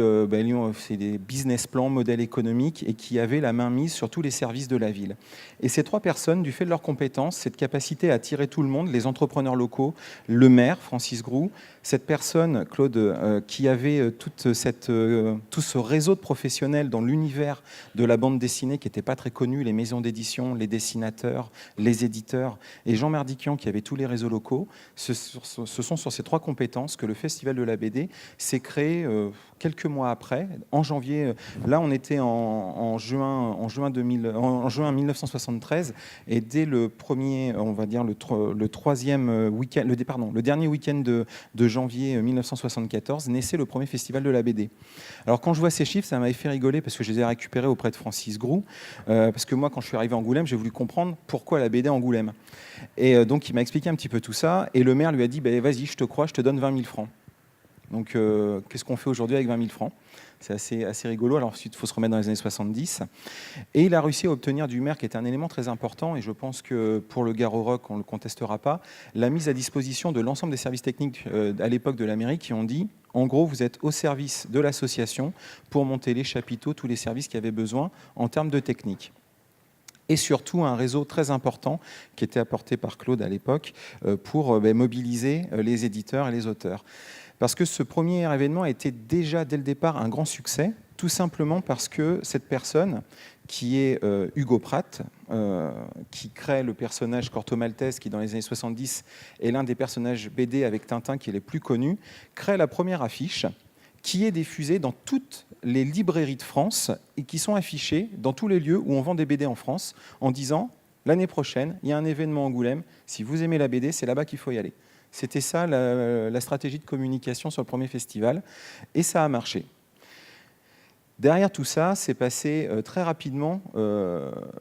fait des business plans, modèles économiques, et qui avait la main mise sur tous les services de la ville. Et ces trois personnes, du fait de leurs compétences, cette capacité à attirer tout le monde, les entrepreneurs locaux, le maire, Francis Groux, cette personne, Claude, qui avait tout ce réseau de professionnels dans l'univers de la bande dessinée qui n'était pas très très connus, les maisons d'édition, les dessinateurs, les éditeurs, et Jean Merdiquian qui avait tous les réseaux locaux. Ce sont sur ces 3 compétences que le Festival de la BD s'est créé quelques mois après, en janvier. Là, on était en juin 1973, et dès le premier, on va dire le troisième week-end, le dernier week-end de janvier 1974, naissait le premier Festival de la BD. Alors quand je vois ces chiffres, ça m'avait fait rigoler parce que je les ai récupérés auprès de Francis Groult, parce que moi, quand je suis arrivé à Angoulême, j'ai voulu comprendre pourquoi la BD à Angoulême. Et donc il m'a expliqué un petit peu tout ça, et le maire lui a dit vas-y, je te crois, je te donne 20 000 francs. Donc qu'est-ce qu'on fait aujourd'hui avec 20 000 francs ? C'est assez rigolo. Alors ensuite, il faut se remettre dans les années 70. Et il a réussi à obtenir du maire, qui était un élément très important, et je pense que pour le Garo Rock, on ne le contestera pas, la mise à disposition de l'ensemble des services techniques à l'époque de la mairie, qui ont dit, en gros, vous êtes au service de l'association pour monter les chapiteaux, tous les services qui avaient besoin en termes de technique. Et surtout un réseau très important qui était apporté par Claude à l'époque pour mobiliser les éditeurs et les auteurs. Parce que ce premier événement a été déjà dès le départ un grand succès, tout simplement parce que cette personne, qui est Hugo Pratt, qui crée le personnage Corto Maltese, qui dans les années 70 est l'un des personnages BD avec Tintin qui est les plus connus, crée la première affiche qui est diffusée dans toutes les librairies de France et qui sont affichées dans tous les lieux où on vend des BD en France en disant « L'année prochaine, il y a un événement à Angoulême, si vous aimez la BD, c'est là-bas qu'il faut y aller ». C'était ça la stratégie de communication sur le premier festival, et ça a marché. Derrière tout ça, c'est passé très rapidement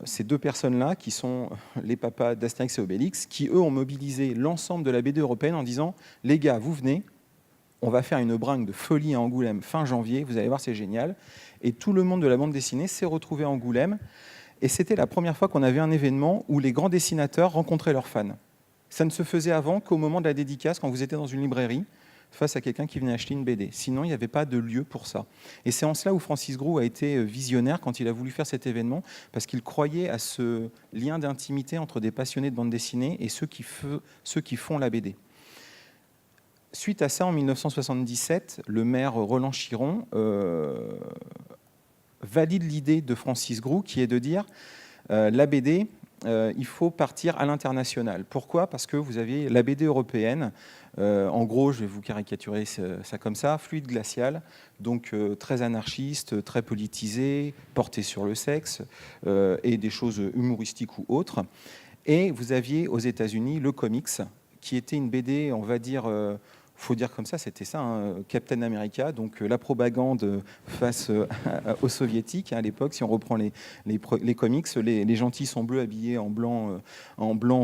ces 2 personnes-là, qui sont les papas d'Astérix et Obélix, qui eux ont mobilisé l'ensemble de la BD européenne en disant « Les gars, vous venez, on va faire une bringue de folie à Angoulême fin janvier, vous allez voir, c'est génial ». Et tout le monde de la bande dessinée s'est retrouvé à Angoulême, et c'était la première fois qu'on avait un événement où les grands dessinateurs rencontraient leurs fans. Ça ne se faisait avant qu'au moment de la dédicace, quand vous étiez dans une librairie, face à quelqu'un qui venait acheter une BD. Sinon, il n'y avait pas de lieu pour ça. Et c'est en cela où Francis Groult a été visionnaire quand il a voulu faire cet événement, parce qu'il croyait à ce lien d'intimité entre des passionnés de bande dessinée et ceux qui font la BD. Suite à ça, en 1977, le maire Roland Chiron valide l'idée de Francis Groult, qui est de dire la BD, il faut partir à l'international. Pourquoi ? Parce que vous aviez la BD européenne, en gros, je vais vous caricaturer ça comme ça, fluide glacial, donc très anarchiste, très politisé, porté sur le sexe, et des choses humoristiques ou autres. Et vous aviez aux États-Unis le comics, qui était une BD, on va dire... faut dire comme ça, c'était ça, hein, Captain America, donc la propagande face aux soviétiques à l'époque. Si on reprend les comics, les gentils sont bleus habillés en blanc,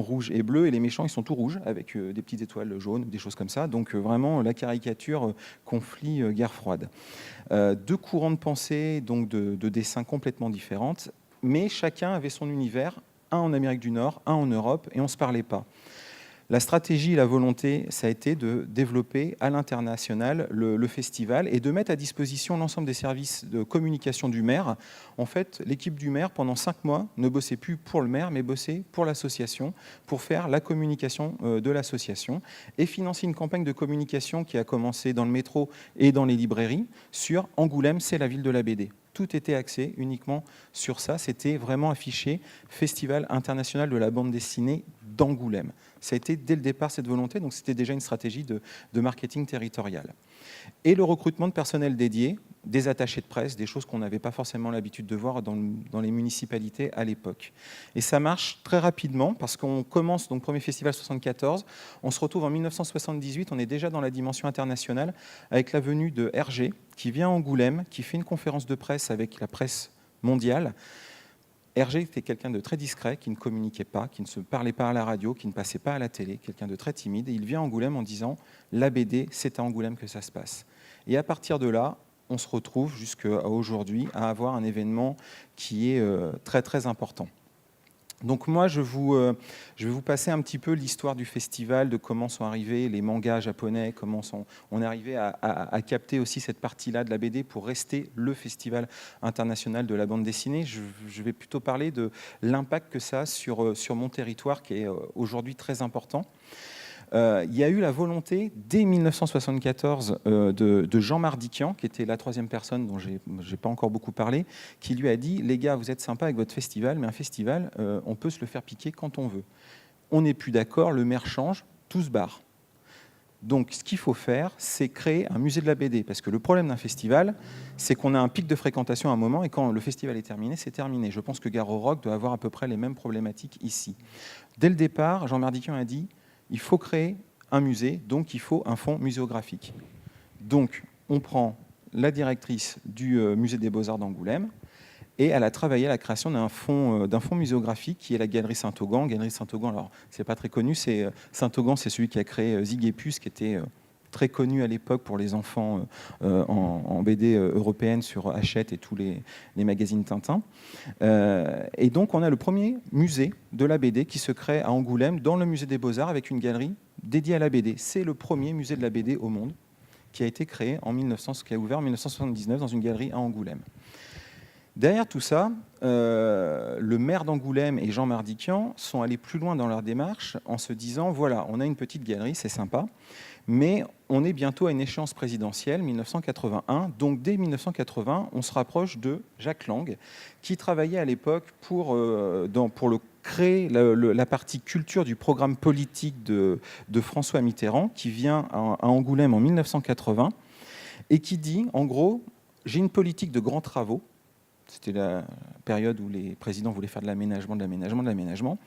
rouge et bleu, et les méchants ils sont tout rouges avec des petites étoiles jaunes, des choses comme ça. Donc vraiment la caricature conflit guerre froide. 2 courants de pensée, donc de dessins complètement différentes, mais chacun avait son univers, un en Amérique du Nord, un en Europe, et on ne se parlait pas. La stratégie et la volonté, ça a été de développer à l'international le festival et de mettre à disposition l'ensemble des services de communication du maire. En fait, l'équipe du maire, pendant 5 mois, ne bossait plus pour le maire, mais bossait pour l'association, pour faire la communication de l'association et financer une campagne de communication qui a commencé dans le métro et dans les librairies sur « Angoulême, c'est la ville de la BD ». Tout était axé uniquement sur ça. C'était vraiment affiché Festival international de la bande dessinée d'Angoulême. Ça a été dès le départ cette volonté, donc c'était déjà une stratégie de marketing territorial. Et le recrutement de personnel dédié, des attachés de presse, des choses qu'on n'avait pas forcément l'habitude de voir dans les municipalités à l'époque. Et ça marche très rapidement parce qu'on commence, donc premier festival 74, on se retrouve en 1978, on est déjà dans la dimension internationale avec la venue de Hergé qui vient à Angoulême, qui fait une conférence de presse avec la presse mondiale. Hergé était quelqu'un de très discret, qui ne communiquait pas, qui ne se parlait pas à la radio, qui ne passait pas à la télé, quelqu'un de très timide. Et il vient à Angoulême en disant « La BD, c'est à Angoulême que ça se passe ». Et à partir de là, on se retrouve jusqu'à aujourd'hui à avoir un événement qui est très très important. Donc moi, je vais vous passer un petit peu l'histoire du festival, de comment sont arrivés les mangas japonais, comment on est arrivé à capter aussi cette partie-là de la BD pour rester le festival international de la bande dessinée. Je vais plutôt parler de l'impact que ça a sur mon territoire, qui est aujourd'hui très important. Il y a eu la volonté, dès 1974, de Jean Mardikian, qui était la troisième personne dont je n'ai pas encore beaucoup parlé, qui lui a dit « Les gars, vous êtes sympas avec votre festival, mais un festival, on peut se le faire piquer quand on veut. On n'est plus d'accord, le maire change, tout se barre. » Donc, ce qu'il faut faire, c'est créer un musée de la BD. Parce que le problème d'un festival, c'est qu'on a un pic de fréquentation à un moment, et quand le festival est terminé, c'est terminé. Je pense que Garo Rock doit avoir à peu près les mêmes problématiques ici. Dès le départ, Jean Mardikian a dit il faut créer un musée, donc il faut un fonds muséographique. Donc, on prend la directrice du musée des Beaux-Arts d'Angoulême, et elle a travaillé à la création d'un fonds muséographique qui est la Galerie Saint-Augan. Galerie Saint-Augan, alors c'est pas très connu, Saint-Augan, c'est celui qui a créé Zig et Puce, qui était très connu à l'époque pour les enfants en BD européenne sur Hachette et tous les magazines Tintin. Et donc on a le premier musée de la BD qui se crée à Angoulême, dans le musée des Beaux-Arts, avec une galerie dédiée à la BD. C'est le premier musée de la BD au monde qui a été créé qui a ouvert en 1979 dans une galerie à Angoulême. Derrière tout ça, le maire d'Angoulême et Jean Mardikian sont allés plus loin dans leur démarche en se disant, voilà, on a une petite galerie, c'est sympa, mais on est bientôt à une échéance présidentielle, 1981. Donc dès 1980, on se rapproche de Jacques Lang, qui travaillait à l'époque pour créer la partie culture du programme politique de François Mitterrand, qui vient à Angoulême en 1980, et qui dit, en gros, j'ai une politique de grands travaux. C'était la période où les présidents voulaient faire de l'aménagement.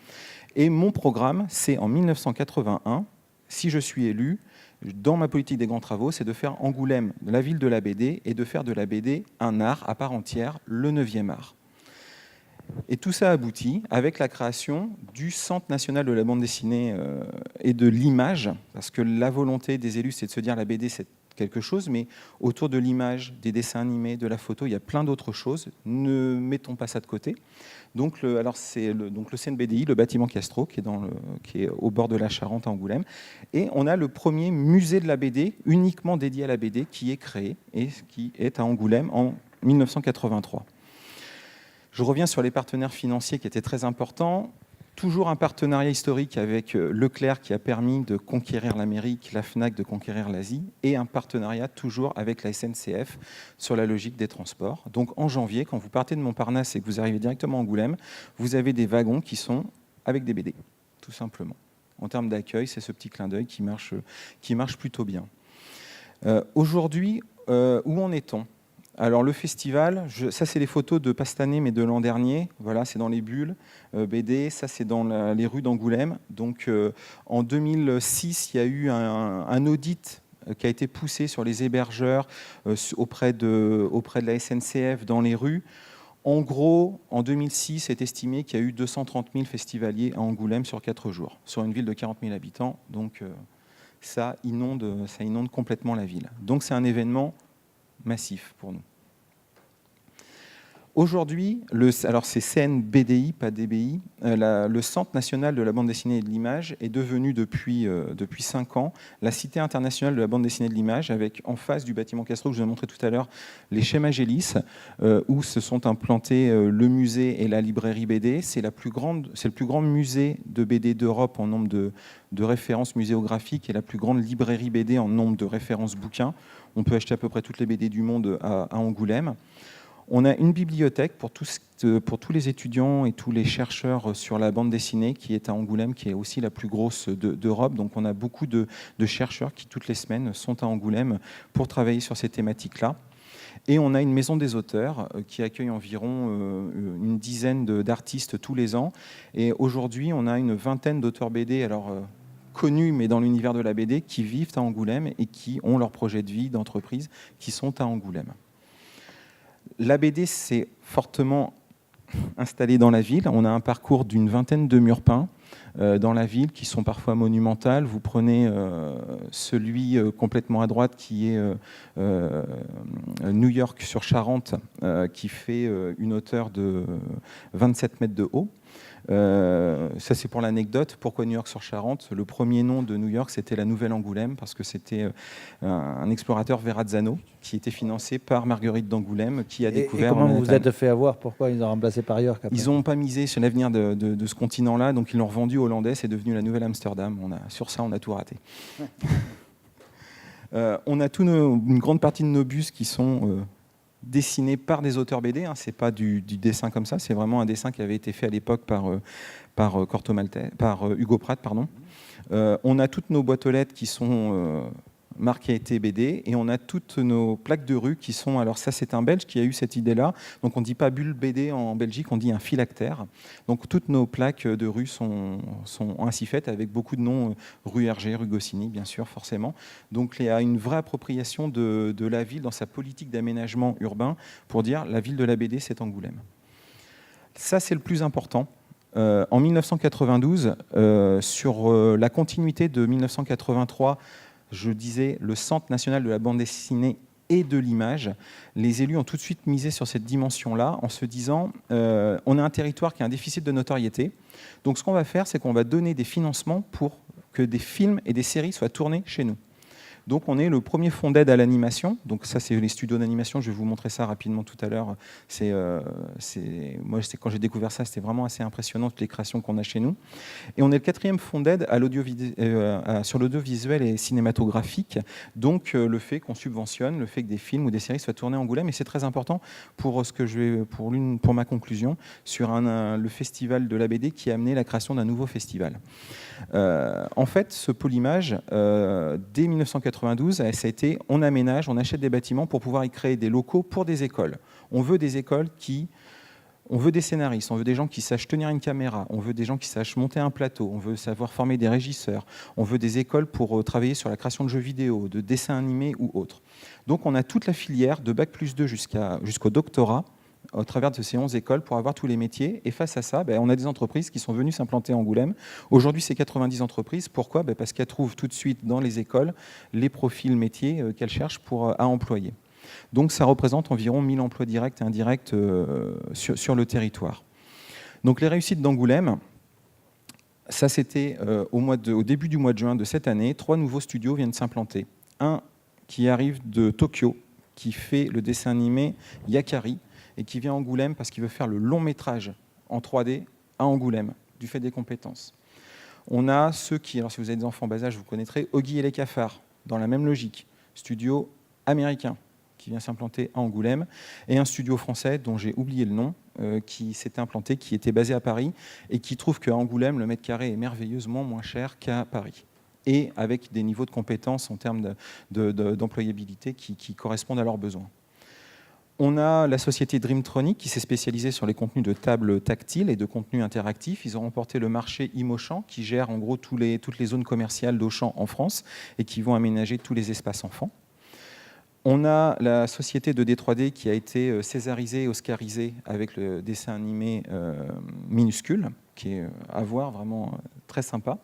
Et mon programme, c'est en 1981, si je suis élu, dans ma politique des grands travaux, c'est de faire Angoulême la ville de la BD et de faire de la BD un art à part entière, le 9e art. Et tout ça aboutit avec la création du Centre national de la bande dessinée et de l'image, parce que la volonté des élus, c'est de se dire la BD, c'est quelque chose, mais autour de l'image, des dessins animés, de la photo, il y a plein d'autres choses. Ne mettons pas ça de côté. Donc, c'est le CNBDI, le bâtiment Castro, qui est au bord de la Charente à Angoulême. Et on a le premier musée de la BD, uniquement dédié à la BD, qui est créé et qui est à Angoulême en 1983. Je reviens sur les partenaires financiers qui étaient très importants. Toujours un partenariat historique avec Leclerc qui a permis de conquérir l'Amérique, la FNAC de conquérir l'Asie, et un partenariat toujours avec la SNCF sur la logique des transports. Donc en janvier, quand vous partez de Montparnasse et que vous arrivez directement à Angoulême, vous avez des wagons qui sont avec des BD, tout simplement. En termes d'accueil, c'est ce petit clin d'œil qui marche plutôt bien. Aujourd'hui, où en est-on ? Alors le festival, ça c'est les photos de pas cette année mais de l'an dernier, voilà, c'est dans les bulles BD, ça c'est dans les rues d'Angoulême. Donc en 2006, il y a eu un audit qui a été poussé sur les hébergeurs auprès de la SNCF dans les rues. En gros, en 2006, c'est estimé qu'il y a eu 230 000 festivaliers à Angoulême sur 4 jours, sur une ville de 40 000 habitants. Donc ça inonde complètement la ville. Donc c'est un événement massif pour nous. Aujourd'hui, alors c'est CNBDI, pas DBI, le Centre national de la bande dessinée et de l'image est devenu depuis 5 ans la Cité internationale de la bande dessinée et de l'image, avec en face du bâtiment Castro, que je vous ai montré tout à l'heure, les schémas Gélis, où se sont implantés le musée et la librairie BD. C'est le plus grand musée de BD d'Europe en nombre de références muséographiques et la plus grande librairie BD en nombre de références bouquins. On peut acheter à peu près toutes les BD du monde à Angoulême. On a une bibliothèque pour tous les étudiants et tous les chercheurs sur la bande dessinée qui est à Angoulême, qui est aussi la plus grosse d'Europe. Donc on a beaucoup de chercheurs qui, toutes les semaines, sont à Angoulême pour travailler sur ces thématiques-là. Et on a une maison des auteurs qui accueille environ une dizaine d'artistes tous les ans. Et aujourd'hui, on a une vingtaine d'auteurs BD, alors connus, mais dans l'univers de la BD, qui vivent à Angoulême et qui ont leur projet de vie, d'entreprise, qui sont à Angoulême. La BD s'est fortement installée dans la ville. On a un parcours d'une vingtaine de murs peints dans la ville qui sont parfois monumentales. Vous prenez celui complètement à droite qui est New York sur Charente, qui fait une hauteur de 27 mètres de haut. Ça, c'est pour l'anecdote. Pourquoi New York-sur-Charente? Le premier nom de New York, c'était la Nouvelle-Angoulême, parce que c'était un explorateur, Verrazzano, qui était financé par Marguerite d'Angoulême, qui a découvert... Et comment vous vous Manhattan. êtes fait avoir? Pourquoi ils ont remplacé par York après? Ils n'ont pas misé sur l'avenir de ce continent-là, donc ils l'ont revendu aux Hollandais, c'est devenu la Nouvelle-Amsterdam. Sur ça, on a tout raté. On a une grande partie de nos bus qui sont dessinés par des auteurs BD, hein. C'est pas du dessin comme ça, c'est vraiment un dessin qui avait été fait à l'époque par Hugo Pratt, pardon. On a toutes nos boîtes aux lettres qui sont marquées TBD, et on a toutes nos plaques de rue qui sont... Alors ça, c'est un Belge qui a eu cette idée-là. Donc on ne dit pas bulle BD en Belgique, on dit un phylactère. Donc toutes nos plaques de rue sont ainsi faites, avec beaucoup de noms, rue Hergé, rue Goscinny, bien sûr, forcément. Donc il y a une vraie appropriation de la ville dans sa politique d'aménagement urbain pour dire la ville de la BD, c'est Angoulême. Ça, c'est le plus important. En 1992, sur la continuité de 1983, je disais le Centre national de la bande dessinée et de l'image, les élus ont tout de suite misé sur cette dimension-là en se disant on a un territoire qui a un déficit de notoriété, donc ce qu'on va faire, c'est qu'on va donner des financements pour que des films et des séries soient tournés chez nous. Donc on est le premier fonds d'aide à l'animation. Donc ça, c'est les studios d'animation. Je vais vous montrer ça rapidement tout à l'heure. Moi, quand j'ai découvert ça, c'était vraiment assez impressionnant, toutes les créations qu'on a chez nous. Et on est le quatrième fonds d'aide sur l'audiovisuel et cinématographique. Donc le fait qu'on subventionne, le fait que des films ou des séries soient tournés à Angoulême. Et c'est très important pour ma conclusion sur le festival de la BD qui a amené la création d'un nouveau festival. En fait, ce pôle image, dès 1992, ça a été on aménage, on achète des bâtiments pour pouvoir y créer des locaux pour des écoles. On veut des écoles on veut des scénaristes, on veut des gens qui sachent tenir une caméra, on veut des gens qui sachent monter un plateau, on veut savoir former des régisseurs, on veut des écoles pour travailler sur la création de jeux vidéo, de dessins animés ou autres. Donc on a toute la filière de Bac+2 jusqu'au doctorat au travers de ces 11 écoles pour avoir tous les métiers. Et face à ça, on a des entreprises qui sont venues s'implanter à Angoulême. Aujourd'hui, c'est 90 entreprises. Pourquoi? Parce qu'elles trouvent tout de suite dans les écoles les profils métiers qu'elles cherchent à employer. Donc ça représente environ 1000 emplois directs et indirects sur le territoire. Donc les réussites d'Angoulême, ça c'était au début du mois de juin de cette année. 3 nouveaux studios viennent s'implanter. Un qui arrive de Tokyo, qui fait le dessin animé Yakari, et qui vient à Angoulême parce qu'il veut faire le long métrage en 3D à Angoulême, du fait des compétences. On a ceux qui, alors si vous avez des enfants bas âge, vous connaîtrez Oggy et les cafards, dans la même logique, studio américain qui vient s'implanter à Angoulême, et un studio français dont j'ai oublié le nom, qui s'était implanté, qui était basé à Paris, et qui trouve qu'à Angoulême, le mètre carré est merveilleusement moins cher qu'à Paris, et avec des niveaux de compétences en termes d'employabilité qui correspondent à leurs besoins. On a la société Dreamtronic qui s'est spécialisée sur les contenus de tables tactiles et de contenus interactifs. Ils ont remporté le marché Imochamp qui gère en gros toutes les zones commerciales d'Auchan en France et qui vont aménager tous les espaces enfants. On a la société de D3D qui a été césarisée et oscarisée avec le dessin animé Minuscule, qui est à voir, vraiment très sympa.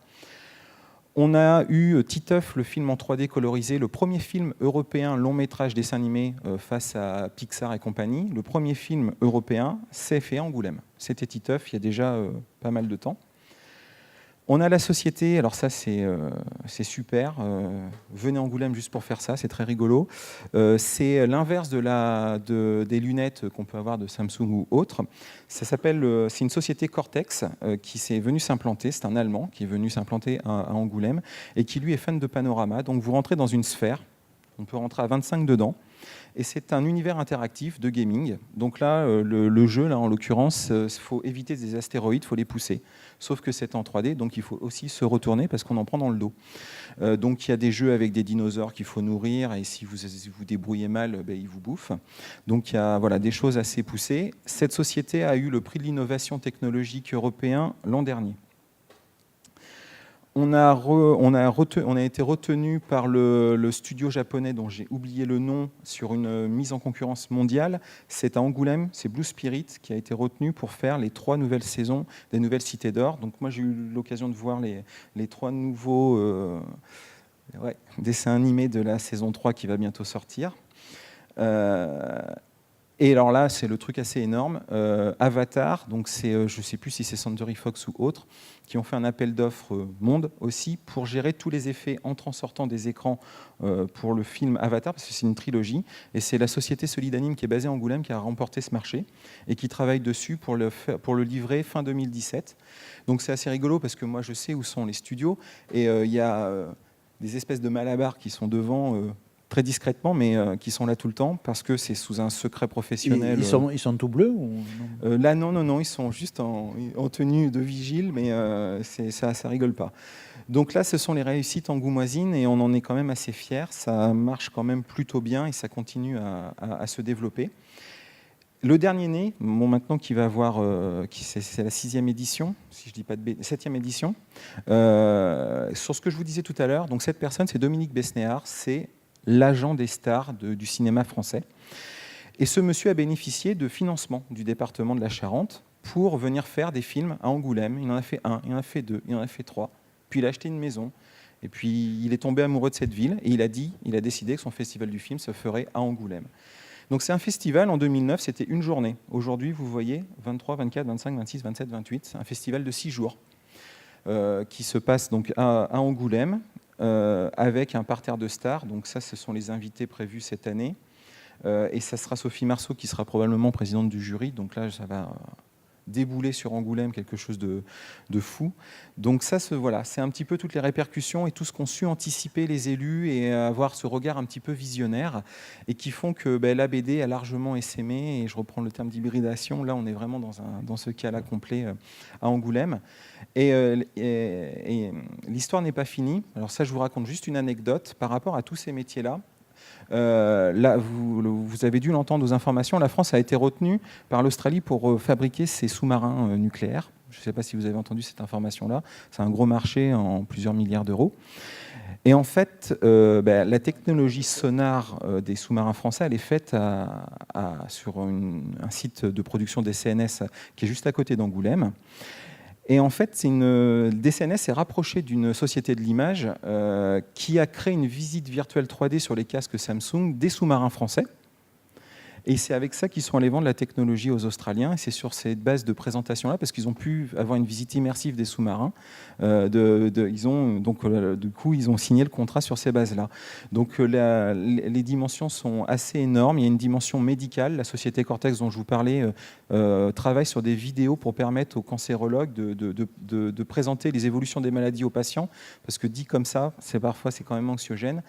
On a eu Titeuf, le film en 3D colorisé, le premier film européen long métrage dessin animé face à Pixar et compagnie. Le premier film européen, c'est fait à Angoulême. C'était Titeuf il y a déjà pas mal de temps. On a la société, alors ça c'est super, venez à Angoulême juste pour faire ça, c'est très rigolo. C'est l'inverse des lunettes qu'on peut avoir de Samsung ou autre. C'est une société Cortex qui s'est venue s'implanter, c'est un Allemand qui est venu s'implanter à Angoulême et qui lui est fan de panorama. Donc vous rentrez dans une sphère, on peut rentrer à 25 dedans. Et c'est un univers interactif de gaming. Donc là, le jeu, là, en l'occurrence, il faut éviter des astéroïdes, il faut les pousser. Sauf que c'est en 3D, donc il faut aussi se retourner parce qu'on en prend dans le dos. Donc il y a des jeux avec des dinosaures qu'il faut nourrir, et si vous débrouillez mal, ils vous bouffent. Donc il y a des choses assez poussées. Cette société a eu le prix de l'innovation technologique européen l'an dernier. On a été retenu par le studio japonais dont j'ai oublié le nom sur une mise en concurrence mondiale. C'est à Angoulême, c'est Blue Spirit qui a été retenu pour faire les 3 nouvelles saisons des Nouvelles Cités d'Or. Donc moi j'ai eu l'occasion de voir les 3 nouveaux dessins animés de la saison 3 qui va bientôt sortir. Et alors là, c'est le truc assez énorme. Avatar, donc c'est, je ne sais plus si c'est Century Fox ou autre, qui ont fait un appel d'offres monde aussi pour gérer tous les effets entrant-sortant des écrans pour le film Avatar, parce que c'est une trilogie. Et c'est la société Solidanime qui est basée à Angoulême qui a remporté ce marché et qui travaille dessus pour le livrer fin 2017. Donc c'est assez rigolo parce que moi je sais où sont les studios et il y a des espèces de malabars qui sont devant très discrètement, mais qui sont là tout le temps parce que c'est sous un secret professionnel. Ils sont tout bleus ou non Là, non, ils sont juste en tenue de vigile, mais ça rigole pas. Donc là, ce sont les réussites angoumoisines et on en est quand même assez fiers. Ça marche quand même plutôt bien et ça continue à se développer. Le dernier né, maintenant qui va avoir, c'est la 6e édition, si je dis pas de 7e édition. Sur ce que je vous disais tout à l'heure, donc cette personne, c'est Dominique Besnéard, c'est l'agent des stars du cinéma français. Et ce monsieur a bénéficié de financement du département de la Charente pour venir faire des films à Angoulême. Il en a fait 1, il en a fait 2, il en a fait 3. Puis il a acheté une maison. Et puis il est tombé amoureux de cette ville et il a décidé que son festival du film se ferait à Angoulême. Donc c'est un festival, en 2009, c'était une journée. Aujourd'hui, vous voyez, 23, 24, 25, 26, 27, 28, c'est un festival de 6 jours qui se passe donc à Angoulême avec un parterre de stars. Donc ça, ce sont les invités prévus cette année. Et ça sera Sophie Marceau qui sera probablement présidente du jury. Donc là, ça va débouler sur Angoulême quelque chose de fou. Donc ça, voilà, c'est un petit peu toutes les répercussions et tout ce qu'ont su anticiper les élus et avoir ce regard un petit peu visionnaire et qui font que l'ABD a largement essaimé, et je reprends le terme d'hybridation, là on est vraiment dans ce cas-là complet à Angoulême. Et l'histoire n'est pas finie. Alors ça, je vous raconte juste une anecdote par rapport à tous ces métiers-là. Là, vous avez dû l'entendre aux informations, la France a été retenue par l'Australie pour fabriquer ses sous-marins nucléaires. Je ne sais pas si vous avez entendu cette information-là. C'est un gros marché en plusieurs milliards d'euros. Et en fait, la technologie sonar des sous-marins français, elle est faite sur un site de production des CNS qui est juste à côté d'Angoulême. Et en fait, DCNS s'est rapproché d'une société de l'image qui a créé une visite virtuelle 3D sur les casques Samsung des sous-marins français. Et c'est avec ça qu'ils sont allés vendre la technologie aux Australiens. Et c'est sur cette base de présentation-là, parce qu'ils ont pu avoir une visite immersive des sous-marins. Du coup, ils ont signé le contrat sur ces bases-là. Donc, les dimensions sont assez énormes. Il y a une dimension médicale. La société Cortex, dont je vous parlais, travaille sur des vidéos pour permettre aux cancérologues de présenter les évolutions des maladies aux patients. Parce que dit comme ça, parfois, c'est quand même anxiogène.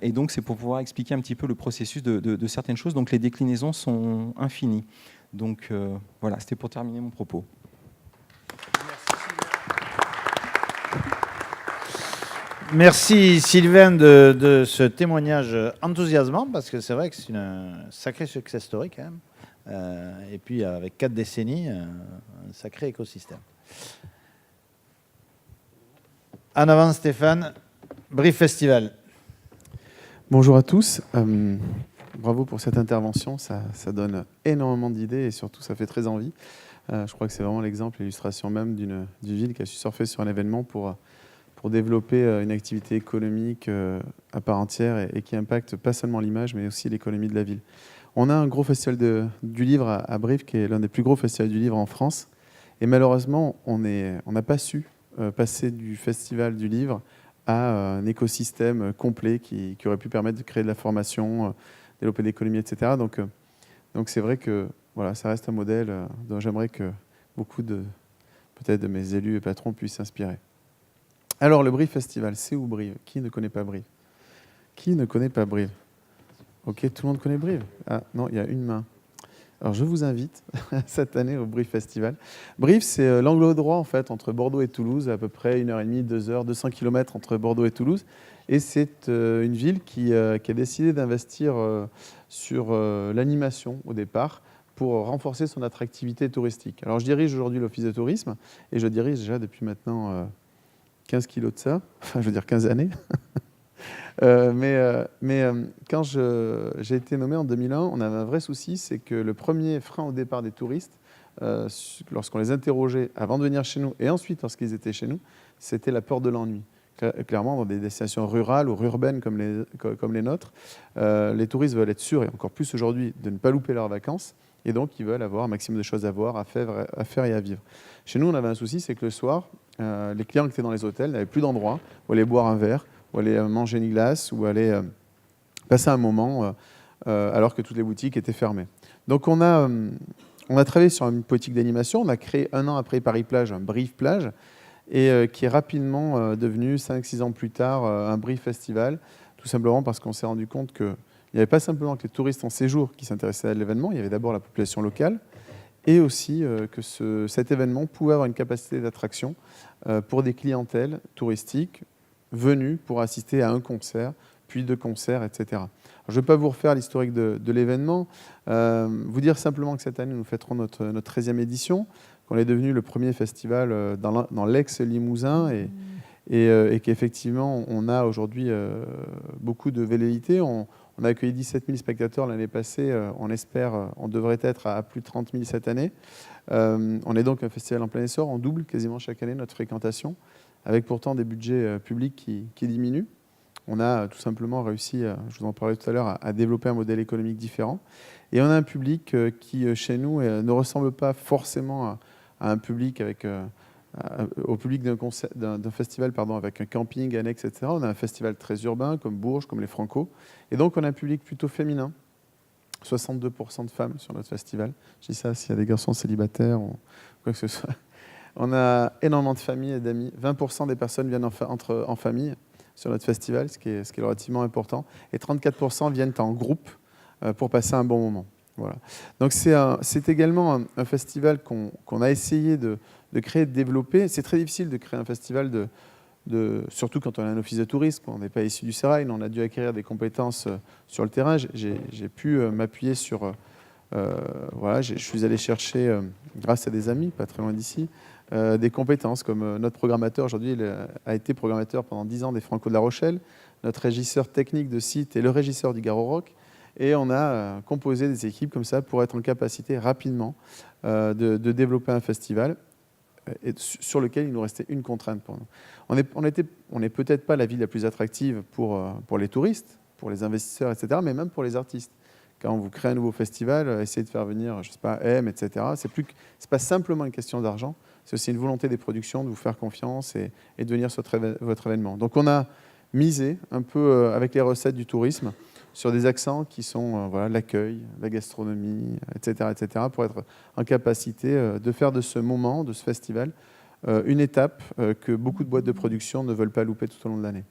Et donc, c'est pour pouvoir expliquer un petit peu le processus de certaines choses. Donc, les déclinaisons sont infinies. Donc, voilà, c'était pour terminer mon propos. Merci Sylvain de ce témoignage enthousiasmant, parce que c'est vrai que c'est une sacrée success story quand même. Et puis, avec 4 décennies, un sacré écosystème. En avant Stéphane, Brief Festival. Bonjour à tous, bravo pour cette intervention, ça donne énormément d'idées et surtout ça fait très envie. Je crois que c'est vraiment l'exemple, l'illustration même d'une ville qui a su surfer sur un événement pour développer une activité économique à part entière et qui impacte pas seulement l'image mais aussi l'économie de la ville. On a un gros festival du livre à Brive qui est l'un des plus gros festivals du livre en France et malheureusement on n'a pas su passer du festival du livre à un écosystème complet qui aurait pu permettre de créer de la formation, développer l'économie, etc. Donc c'est vrai que voilà, ça reste un modèle dont j'aimerais que beaucoup peut-être de mes élus et patrons puissent s'inspirer. Alors, le Brive Festival, c'est où Brive? Qui ne connaît pas Brive? Qui ne connaît pas Brive? Ok, tout le monde connaît Brive? Ah non, il y a une main. Alors, je vous invite cette année au Brive Festival. Brive, c'est l'angle droit en fait entre Bordeaux et Toulouse, à peu près 1h30, 2 heures, 200 km entre Bordeaux et Toulouse. Et c'est une ville qui a décidé d'investir sur l'animation au départ pour renforcer son attractivité touristique. Alors, je dirige aujourd'hui l'Office de tourisme et je dirige déjà depuis maintenant 15 kilos de ça, enfin, je veux dire 15 années. Mais quand j'ai été nommé en 2001, on avait un vrai souci, c'est que le premier frein au départ des touristes, lorsqu'on les interrogeait avant de venir chez nous et ensuite lorsqu'ils étaient chez nous, c'était la peur de l'ennui. clairement dans des destinations rurales ou urbaines comme les nôtres, les touristes veulent être sûrs, et encore plus aujourd'hui, de ne pas louper leurs vacances. Et donc, ils veulent avoir un maximum de choses à voir, à faire et à vivre. Chez nous, on avait un souci, c'est que le soir, les clients qui étaient dans les hôtels n'avaient plus d'endroit où aller boire un verre, où aller manger une glace, où aller passer un moment, alors que toutes les boutiques étaient fermées. Donc, on a travaillé sur une politique d'animation. On a créé 1 an après Paris Plage un Brief Plage, et qui est rapidement devenu, 5-6 ans plus tard, un Brief Festival, tout simplement parce qu'on s'est rendu compte que il n'y avait pas simplement que les touristes en séjour qui s'intéressaient à l'événement, il y avait d'abord la population locale, et aussi que cet événement pouvait avoir une capacité d'attraction pour des clientèles touristiques venues pour assister à un concert, puis 2 concerts, etc. Alors, je ne vais pas vous refaire l'historique de l'événement, vous dire simplement que cette année, nous fêterons notre 13e édition, qu'on est devenu le premier festival dans l'ex-Limousin, et qu'effectivement, on a aujourd'hui beaucoup de velléités. On a accueilli 17 000 spectateurs l'année passée. On devrait être à plus de 30 000 cette année. On est donc un festival en plein essor. On double quasiment chaque année notre fréquentation, avec pourtant des budgets publics qui diminuent. On a tout simplement réussi, je vous en parlais tout à l'heure, à développer un modèle économique différent. Et on a un public qui, chez nous, ne ressemble pas forcément à un public au public d'un festival avec un camping annexe, etc. On a un festival très urbain, comme Bourges, comme les Franco. Et donc, on a un public plutôt féminin. 62% de femmes sur notre festival. Je dis ça s'il y a des garçons célibataires ou quoi que ce soit. On a énormément de familles et d'amis. 20% des personnes viennent en famille sur notre festival, ce qui est relativement important. Et 34% viennent en groupe pour passer un bon moment. Voilà. Donc c'est également un festival qu'on a essayé de créer, de développer. C'est très difficile de créer un festival, surtout quand on a un office de tourisme, on n'est pas issu du Sérail, on a dû acquérir des compétences sur le terrain. J'ai pu m'appuyer sur... je suis allé chercher, grâce à des amis, pas très loin d'ici, des compétences, comme notre programmateur, aujourd'hui, il a été programmateur pendant 10 ans des Franco de La Rochelle, notre régisseur technique de site et le régisseur du Garo Rock. Et on a composé des équipes comme ça pour être en capacité rapidement de développer un festival sur lequel il nous restait une contrainte pour nous. On n'est peut-être pas la ville la plus attractive pour les touristes, pour les investisseurs, etc., mais même pour les artistes. Quand vous créez un nouveau festival, essayez de faire venir, je ne sais pas, M, etc., c'est pas simplement une question d'argent, c'est aussi une volonté des productions de vous faire confiance et de venir sur votre événement. Donc on a misé un peu avec les recettes du tourisme sur des accents qui sont l'accueil, la gastronomie, etc., pour être en capacité de faire de ce moment, de ce festival, une étape que beaucoup de boîtes de production ne veulent pas louper tout au long de l'année.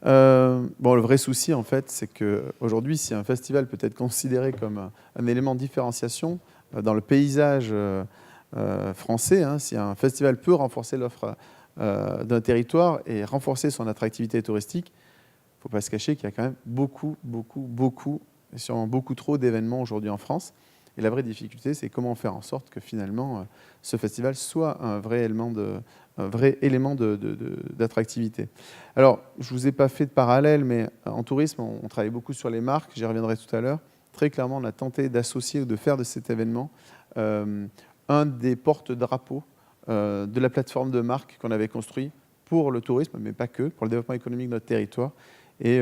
Le vrai souci, en fait, c'est qu'aujourd'hui, si un festival peut être considéré comme un élément de différenciation dans le paysage français, si un festival peut renforcer l'offre d'un territoire et renforcer son attractivité touristique, il ne faut pas se cacher qu'il y a quand même beaucoup, et sûrement beaucoup trop d'événements aujourd'hui en France. Et la vraie difficulté, c'est comment faire en sorte que finalement, ce festival soit un vrai élément d'attractivité. Alors, je ne vous ai pas fait de parallèle, mais en tourisme, on travaille beaucoup sur les marques, j'y reviendrai tout à l'heure. Très clairement, on a tenté d'associer ou de faire de cet événement un des porte-drapeaux de la plateforme de marque qu'on avait construit pour le tourisme, mais pas que, pour le développement économique de notre territoire. Et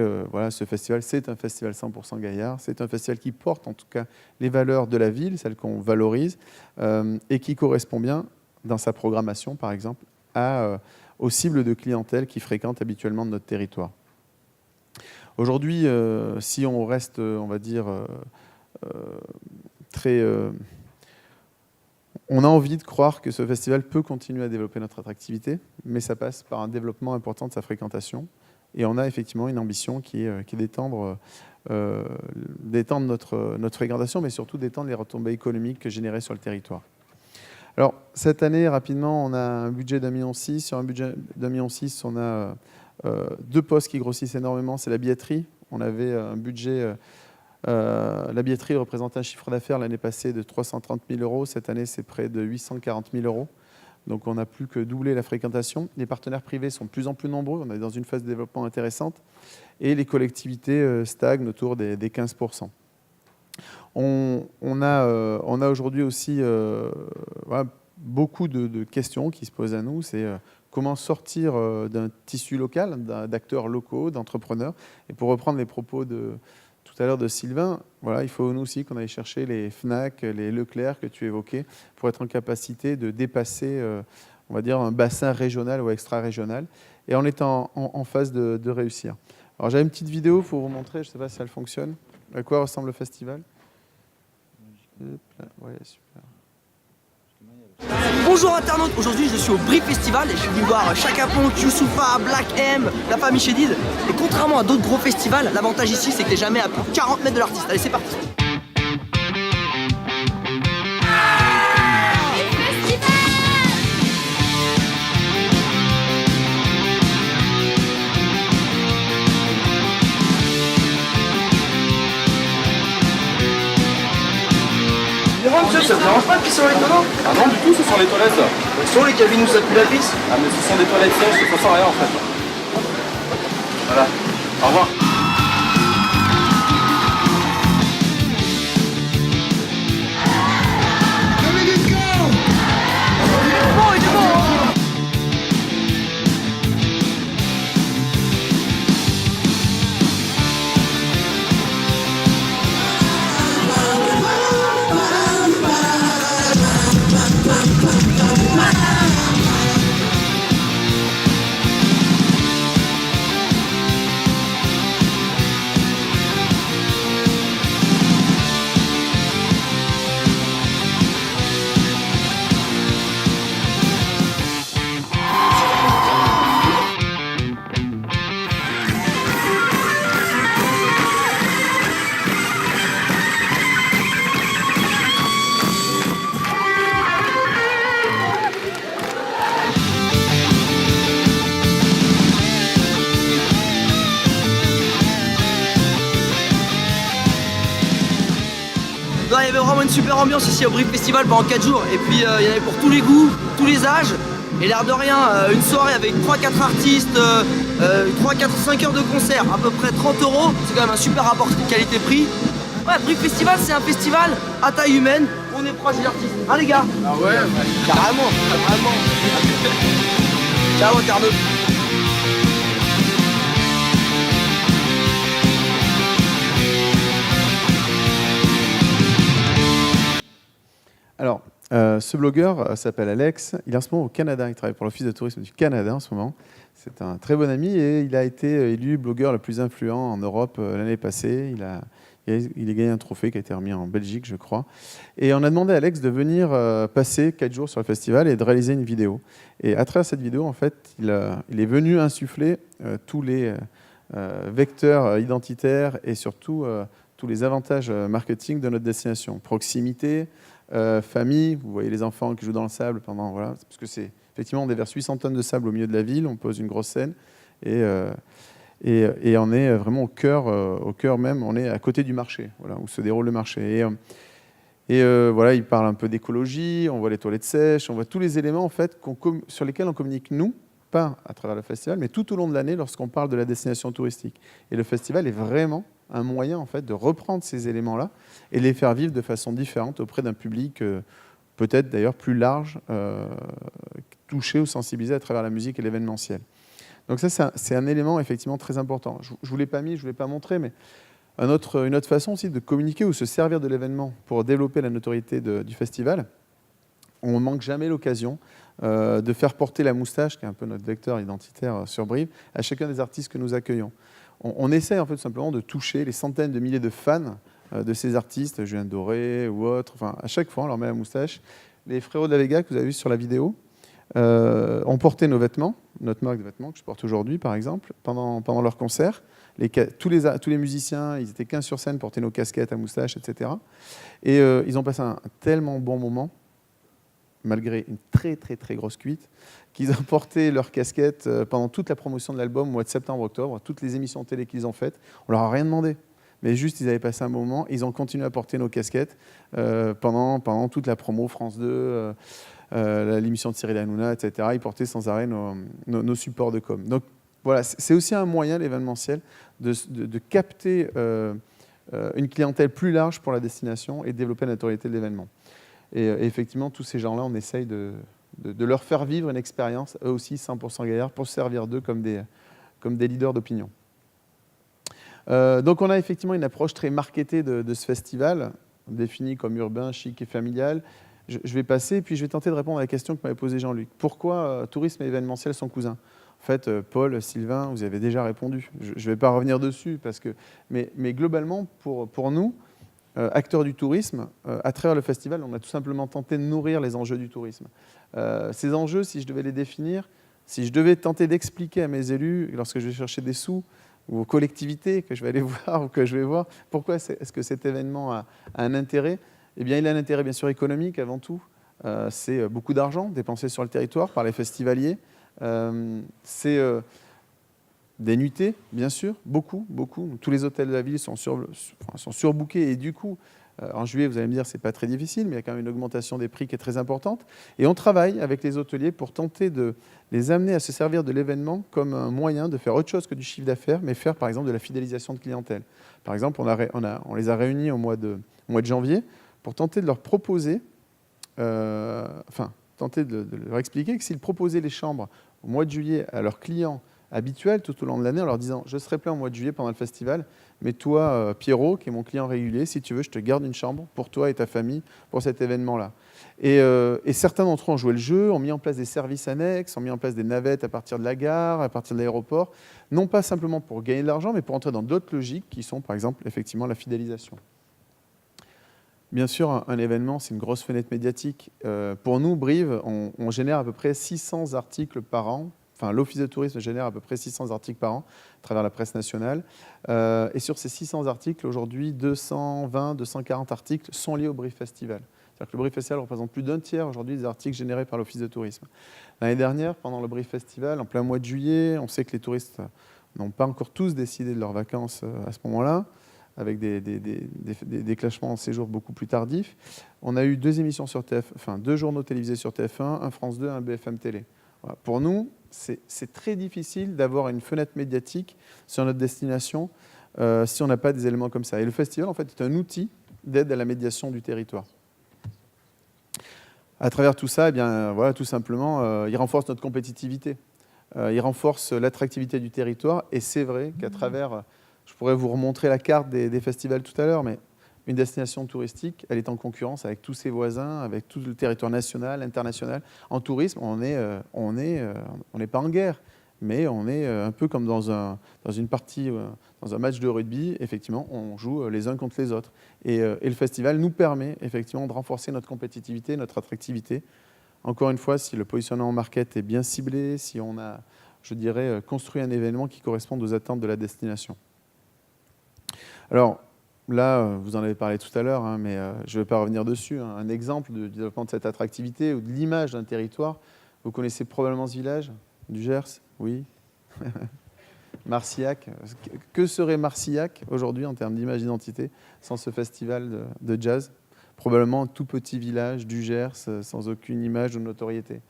ce festival, c'est un festival 100% Gaillard. C'est un festival qui porte en tout cas les valeurs de la ville, celles qu'on valorise, et qui correspond bien, dans sa programmation par exemple, aux cibles de clientèle qui fréquentent habituellement notre territoire. Aujourd'hui, si on reste, on va dire, très... on a envie de croire que ce festival peut continuer à développer notre attractivité, mais ça passe par un développement important de sa fréquentation. Et on a effectivement une ambition qui est d'étendre notre fréquentation, mais surtout d'étendre les retombées économiques générées sur le territoire. Alors, cette année, rapidement, on a un budget d'1,6 million. Sur un budget d'1,6 million, on a 2 postes qui grossissent énormément. C'est la billetterie. On avait un budget... la billetterie représente un chiffre d'affaires l'année passée de 330 000 €. Cette année, c'est près de 840 000 €. Donc, on n'a plus que doublé la fréquentation. Les partenaires privés sont de plus en plus nombreux. On est dans une phase de développement intéressante. Et les collectivités stagnent autour des 15%. On a aujourd'hui aussi beaucoup de questions qui se posent à nous. C'est comment sortir d'un tissu local, d'acteurs locaux, d'entrepreneurs. Et pour reprendre les propos de tout à l'heure de Sylvain, voilà, il faut nous aussi qu'on aille chercher les Fnac, les Leclerc que tu évoquais, pour être en capacité de dépasser, on va dire, un bassin régional ou extra-régional, et en étant en phase de réussir. Alors j'avais une petite vidéo pour vous montrer, je ne sais pas si elle fonctionne, à quoi ressemble le festival. Ouais, super. Bonjour internautes, aujourd'hui je suis au Brief Festival et je suis venu voir Chaka Ponk, Youssoupha, Black M, La Famille Chédid. Et contrairement à d'autres gros festivals, l'avantage ici c'est que t'es jamais à plus de 40 mètres de l'artiste. Allez, c'est parti. Ça te dérange pas de pisser dans les toilettes? Ah non, du tout, ce sont les toilettes. Ce sont les cabines où ça pue la pisse. Ah, mais ce sont des toilettes sèches, ça sent rien en fait. Voilà. Au revoir. Il y avait vraiment une super ambiance ici au Brief Festival pendant 4 jours. Et puis il y en avait pour tous les goûts, tous les âges. Et l'air de rien, une soirée avec 3-4 artistes, 3-4-5 heures de concert, à peu près 30 €. C'est quand même un super rapport qualité-prix. Ouais, Brief Festival, c'est un festival à taille humaine. On est proche des artistes. Hein les gars? Ah ouais, Carrément, carrément. Ciao internautes. Alors, ce blogueur s'appelle Alex. Il est en ce moment au Canada. Il travaille pour l'Office de tourisme du Canada en ce moment. C'est un très bon ami et il a été élu blogueur le plus influent en Europe l'année passée. Il a gagné un trophée qui a été remis en Belgique, je crois. Et on a demandé à Alex de venir passer 4 jours sur le festival et de réaliser une vidéo. Et à travers cette vidéo, en fait, il est venu insuffler tous les vecteurs identitaires et surtout tous les avantages marketing de notre destination. Proximité, famille, vous voyez les enfants qui jouent dans le sable pendant, voilà, parce que c'est effectivement on déverse 800 tonnes de sable au milieu de la ville, on pose une grosse scène et on est vraiment au cœur même, on est à côté du marché, voilà, où se déroule le marché. Voilà, il parle un peu d'écologie, on voit les toilettes sèches, on voit tous les éléments en fait sur lesquels on communique nous, pas à travers le festival, mais tout au long de l'année lorsqu'on parle de la destination touristique. Et le festival est vraiment un moyen en fait de reprendre ces éléments-là et les faire vivre de façon différente auprès d'un public peut-être d'ailleurs plus large, touché ou sensibilisé à travers la musique et l'événementiel. Donc ça, c'est un élément effectivement très important. Je ne vous l'ai pas mis, je ne vous l'ai pas montré, mais une autre façon aussi de communiquer ou se servir de l'événement pour développer la notoriété du festival. On ne manque jamais l'occasion de faire porter la moustache, qui est un peu notre vecteur identitaire sur Brive, à chacun des artistes que nous accueillons. On essaie en fait simplement de toucher les centaines de milliers de fans de ces artistes, Julien Doré ou autres. Enfin, à chaque fois, on leur met la moustache. Les frérots de la Vega que vous avez vu sur la vidéo ont porté nos vêtements, notre marque de vêtements que je porte aujourd'hui, par exemple, pendant leur concert. Tous les musiciens, ils étaient 15 sur scène, portaient nos casquettes à moustache, etc. Et ils ont passé un tellement bon moment, malgré une très très très grosse cuite, qu'ils ont porté leurs casquettes pendant toute la promotion de l'album au mois de septembre-octobre, toutes les émissions télé qu'ils ont faites. On leur a rien demandé, mais juste ils avaient passé un moment, ils ont continué à porter nos casquettes pendant toute la promo France 2, l'émission de Cyril Hanouna, etc. Ils portaient sans arrêt nos supports de com. Donc voilà, c'est aussi un moyen, l'événementiel, de capter une clientèle plus large pour la destination et de développer la notoriété de l'événement. Et effectivement, tous ces gens-là, on essaye de de leur faire vivre une expérience, eux aussi 100% gaillards, pour se servir d'eux comme des leaders d'opinion. Donc on a effectivement une approche très marketée de ce festival, défini comme urbain, chic et familial. Je vais passer, puis je vais tenter de répondre à la question que m'avait posée Jean-Luc. Pourquoi tourisme et événementiel sont cousins? En fait, Paul, Sylvain, vous avez déjà répondu. Je ne vais pas revenir dessus, mais globalement, pour nous, acteurs du tourisme, à travers le festival, on a tout simplement tenté de nourrir les enjeux du tourisme. Ces enjeux, si je devais les définir, si je devais tenter d'expliquer à mes élus, lorsque je vais chercher des sous, ou aux collectivités que je vais aller voir ou que je vais voir, pourquoi est-ce que cet événement a un intérêt? Eh bien, il a un intérêt bien sûr économique avant tout. C'est beaucoup d'argent dépensé sur le territoire par les festivaliers. C'est des nuitées, bien sûr, beaucoup. Tous les hôtels de la ville sont surbookés et du coup, en juillet, vous allez me dire, c'est pas très difficile, mais il y a quand même une augmentation des prix qui est très importante. Et on travaille avec les hôteliers pour tenter de les amener à se servir de l'événement comme un moyen de faire autre chose que du chiffre d'affaires, mais faire par exemple de la fidélisation de clientèle. Par exemple, on les a réunis au mois de janvier pour tenter de leur proposer, tenter de leur expliquer que s'ils proposaient les chambres au mois de juillet à leurs clients habituels tout au long de l'année, en leur disant « je serai plein au mois de juillet pendant le festival, mais toi, Pierrot, qui est mon client régulier, si tu veux, je te garde une chambre pour toi et ta famille pour cet événement-là. » Et certains d'entre eux ont joué le jeu, ont mis en place des services annexes, ont mis en place des navettes à partir de la gare, à partir de l'aéroport, non pas simplement pour gagner de l'argent, mais pour entrer dans d'autres logiques qui sont, par exemple, effectivement, la fidélisation. Bien sûr, un événement, c'est une grosse fenêtre médiatique. Pour nous, Brive, on génère à peu près 600 articles par an. Enfin, l'Office de tourisme génère à peu près 600 articles par an à travers la presse nationale. Et sur ces 600 articles, aujourd'hui, 220, 240 articles sont liés au Brive Festival. C'est-à-dire que le Brive Festival représente plus d'un tiers aujourd'hui des articles générés par l'Office de tourisme. L'année dernière, pendant le Brive Festival, en plein mois de juillet, on sait que les touristes n'ont pas encore tous décidé de leurs vacances à ce moment-là, avec des déclenchements en séjour beaucoup plus tardifs. On a eu 2 émissions sur TF1, 2 journaux télévisés sur TF1, un France 2, un BFM Télé. Voilà. Pour nous, c'est très difficile d'avoir une fenêtre médiatique sur notre destination si on n'a pas des éléments comme ça. Et le festival, en fait, est un outil d'aide à la médiation du territoire. À travers tout ça, eh bien, voilà, tout simplement, il renforce notre compétitivité. Il renforce l'attractivité du territoire. Et c'est vrai qu'à travers... Je pourrais vous remontrer la carte des festivals tout à l'heure, mais une destination touristique, elle est en concurrence avec tous ses voisins, avec tout le territoire national, international. En tourisme, on n'est pas en guerre, mais on est un peu comme dans une partie, dans un match de rugby. Effectivement, on joue les uns contre les autres. Et le festival nous permet effectivement de renforcer notre compétitivité, notre attractivité. Encore une fois, si le positionnement en market est bien ciblé, si on a, je dirais, construit un événement qui corresponde aux attentes de la destination. Alors là, vous en avez parlé tout à l'heure, hein, mais je ne vais pas revenir dessus. Hein. Un exemple du développement de cette attractivité ou de l'image d'un territoire. Vous connaissez probablement ce village du Gers? Oui. Marcillac. Que serait Marcillac aujourd'hui en termes d'image d'identité sans ce festival de jazz? Probablement un tout petit village du Gers sans aucune image ou notoriété.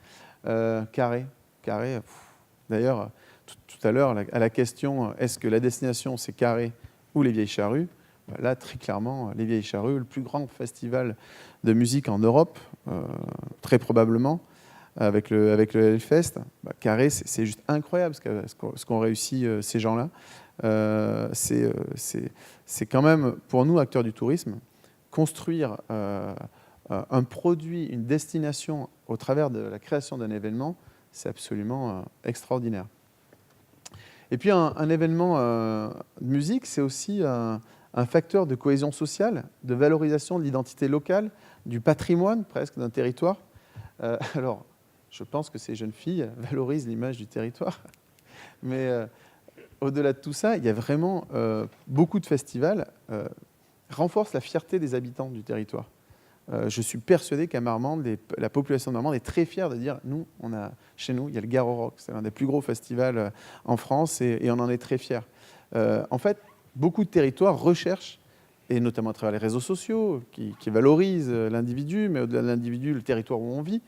Carré. D'ailleurs, tout à l'heure, à la question « est-ce que la destination c'est Carré ou les Vieilles Charrues ?» Là, très clairement, les Vieilles Charrues, le plus grand festival de musique en Europe, très probablement, avec le Hellfest. Carré, c'est juste incroyable ce qu'ont réussi ces gens-là. C'est quand même, pour nous, acteurs du tourisme, construire un produit, une destination au travers de la création d'un événement, c'est absolument extraordinaire. Et puis un événement de musique, c'est aussi un facteur de cohésion sociale, de valorisation de l'identité locale, du patrimoine presque d'un territoire. Alors, je pense que ces jeunes filles valorisent l'image du territoire. Mais au-delà de tout ça, il y a vraiment beaucoup de festivals renforcent la fierté des habitants du territoire. Je suis persuadé qu'à Marmande, la population de Marmande est très fière de dire nous, chez nous, il y a le Garo Rock. C'est l'un des plus gros festivals en France et on en est très fiers. En fait, beaucoup de territoires recherchent, et notamment à travers les réseaux sociaux, qui valorisent l'individu, mais au-delà de l'individu, le territoire où on vit.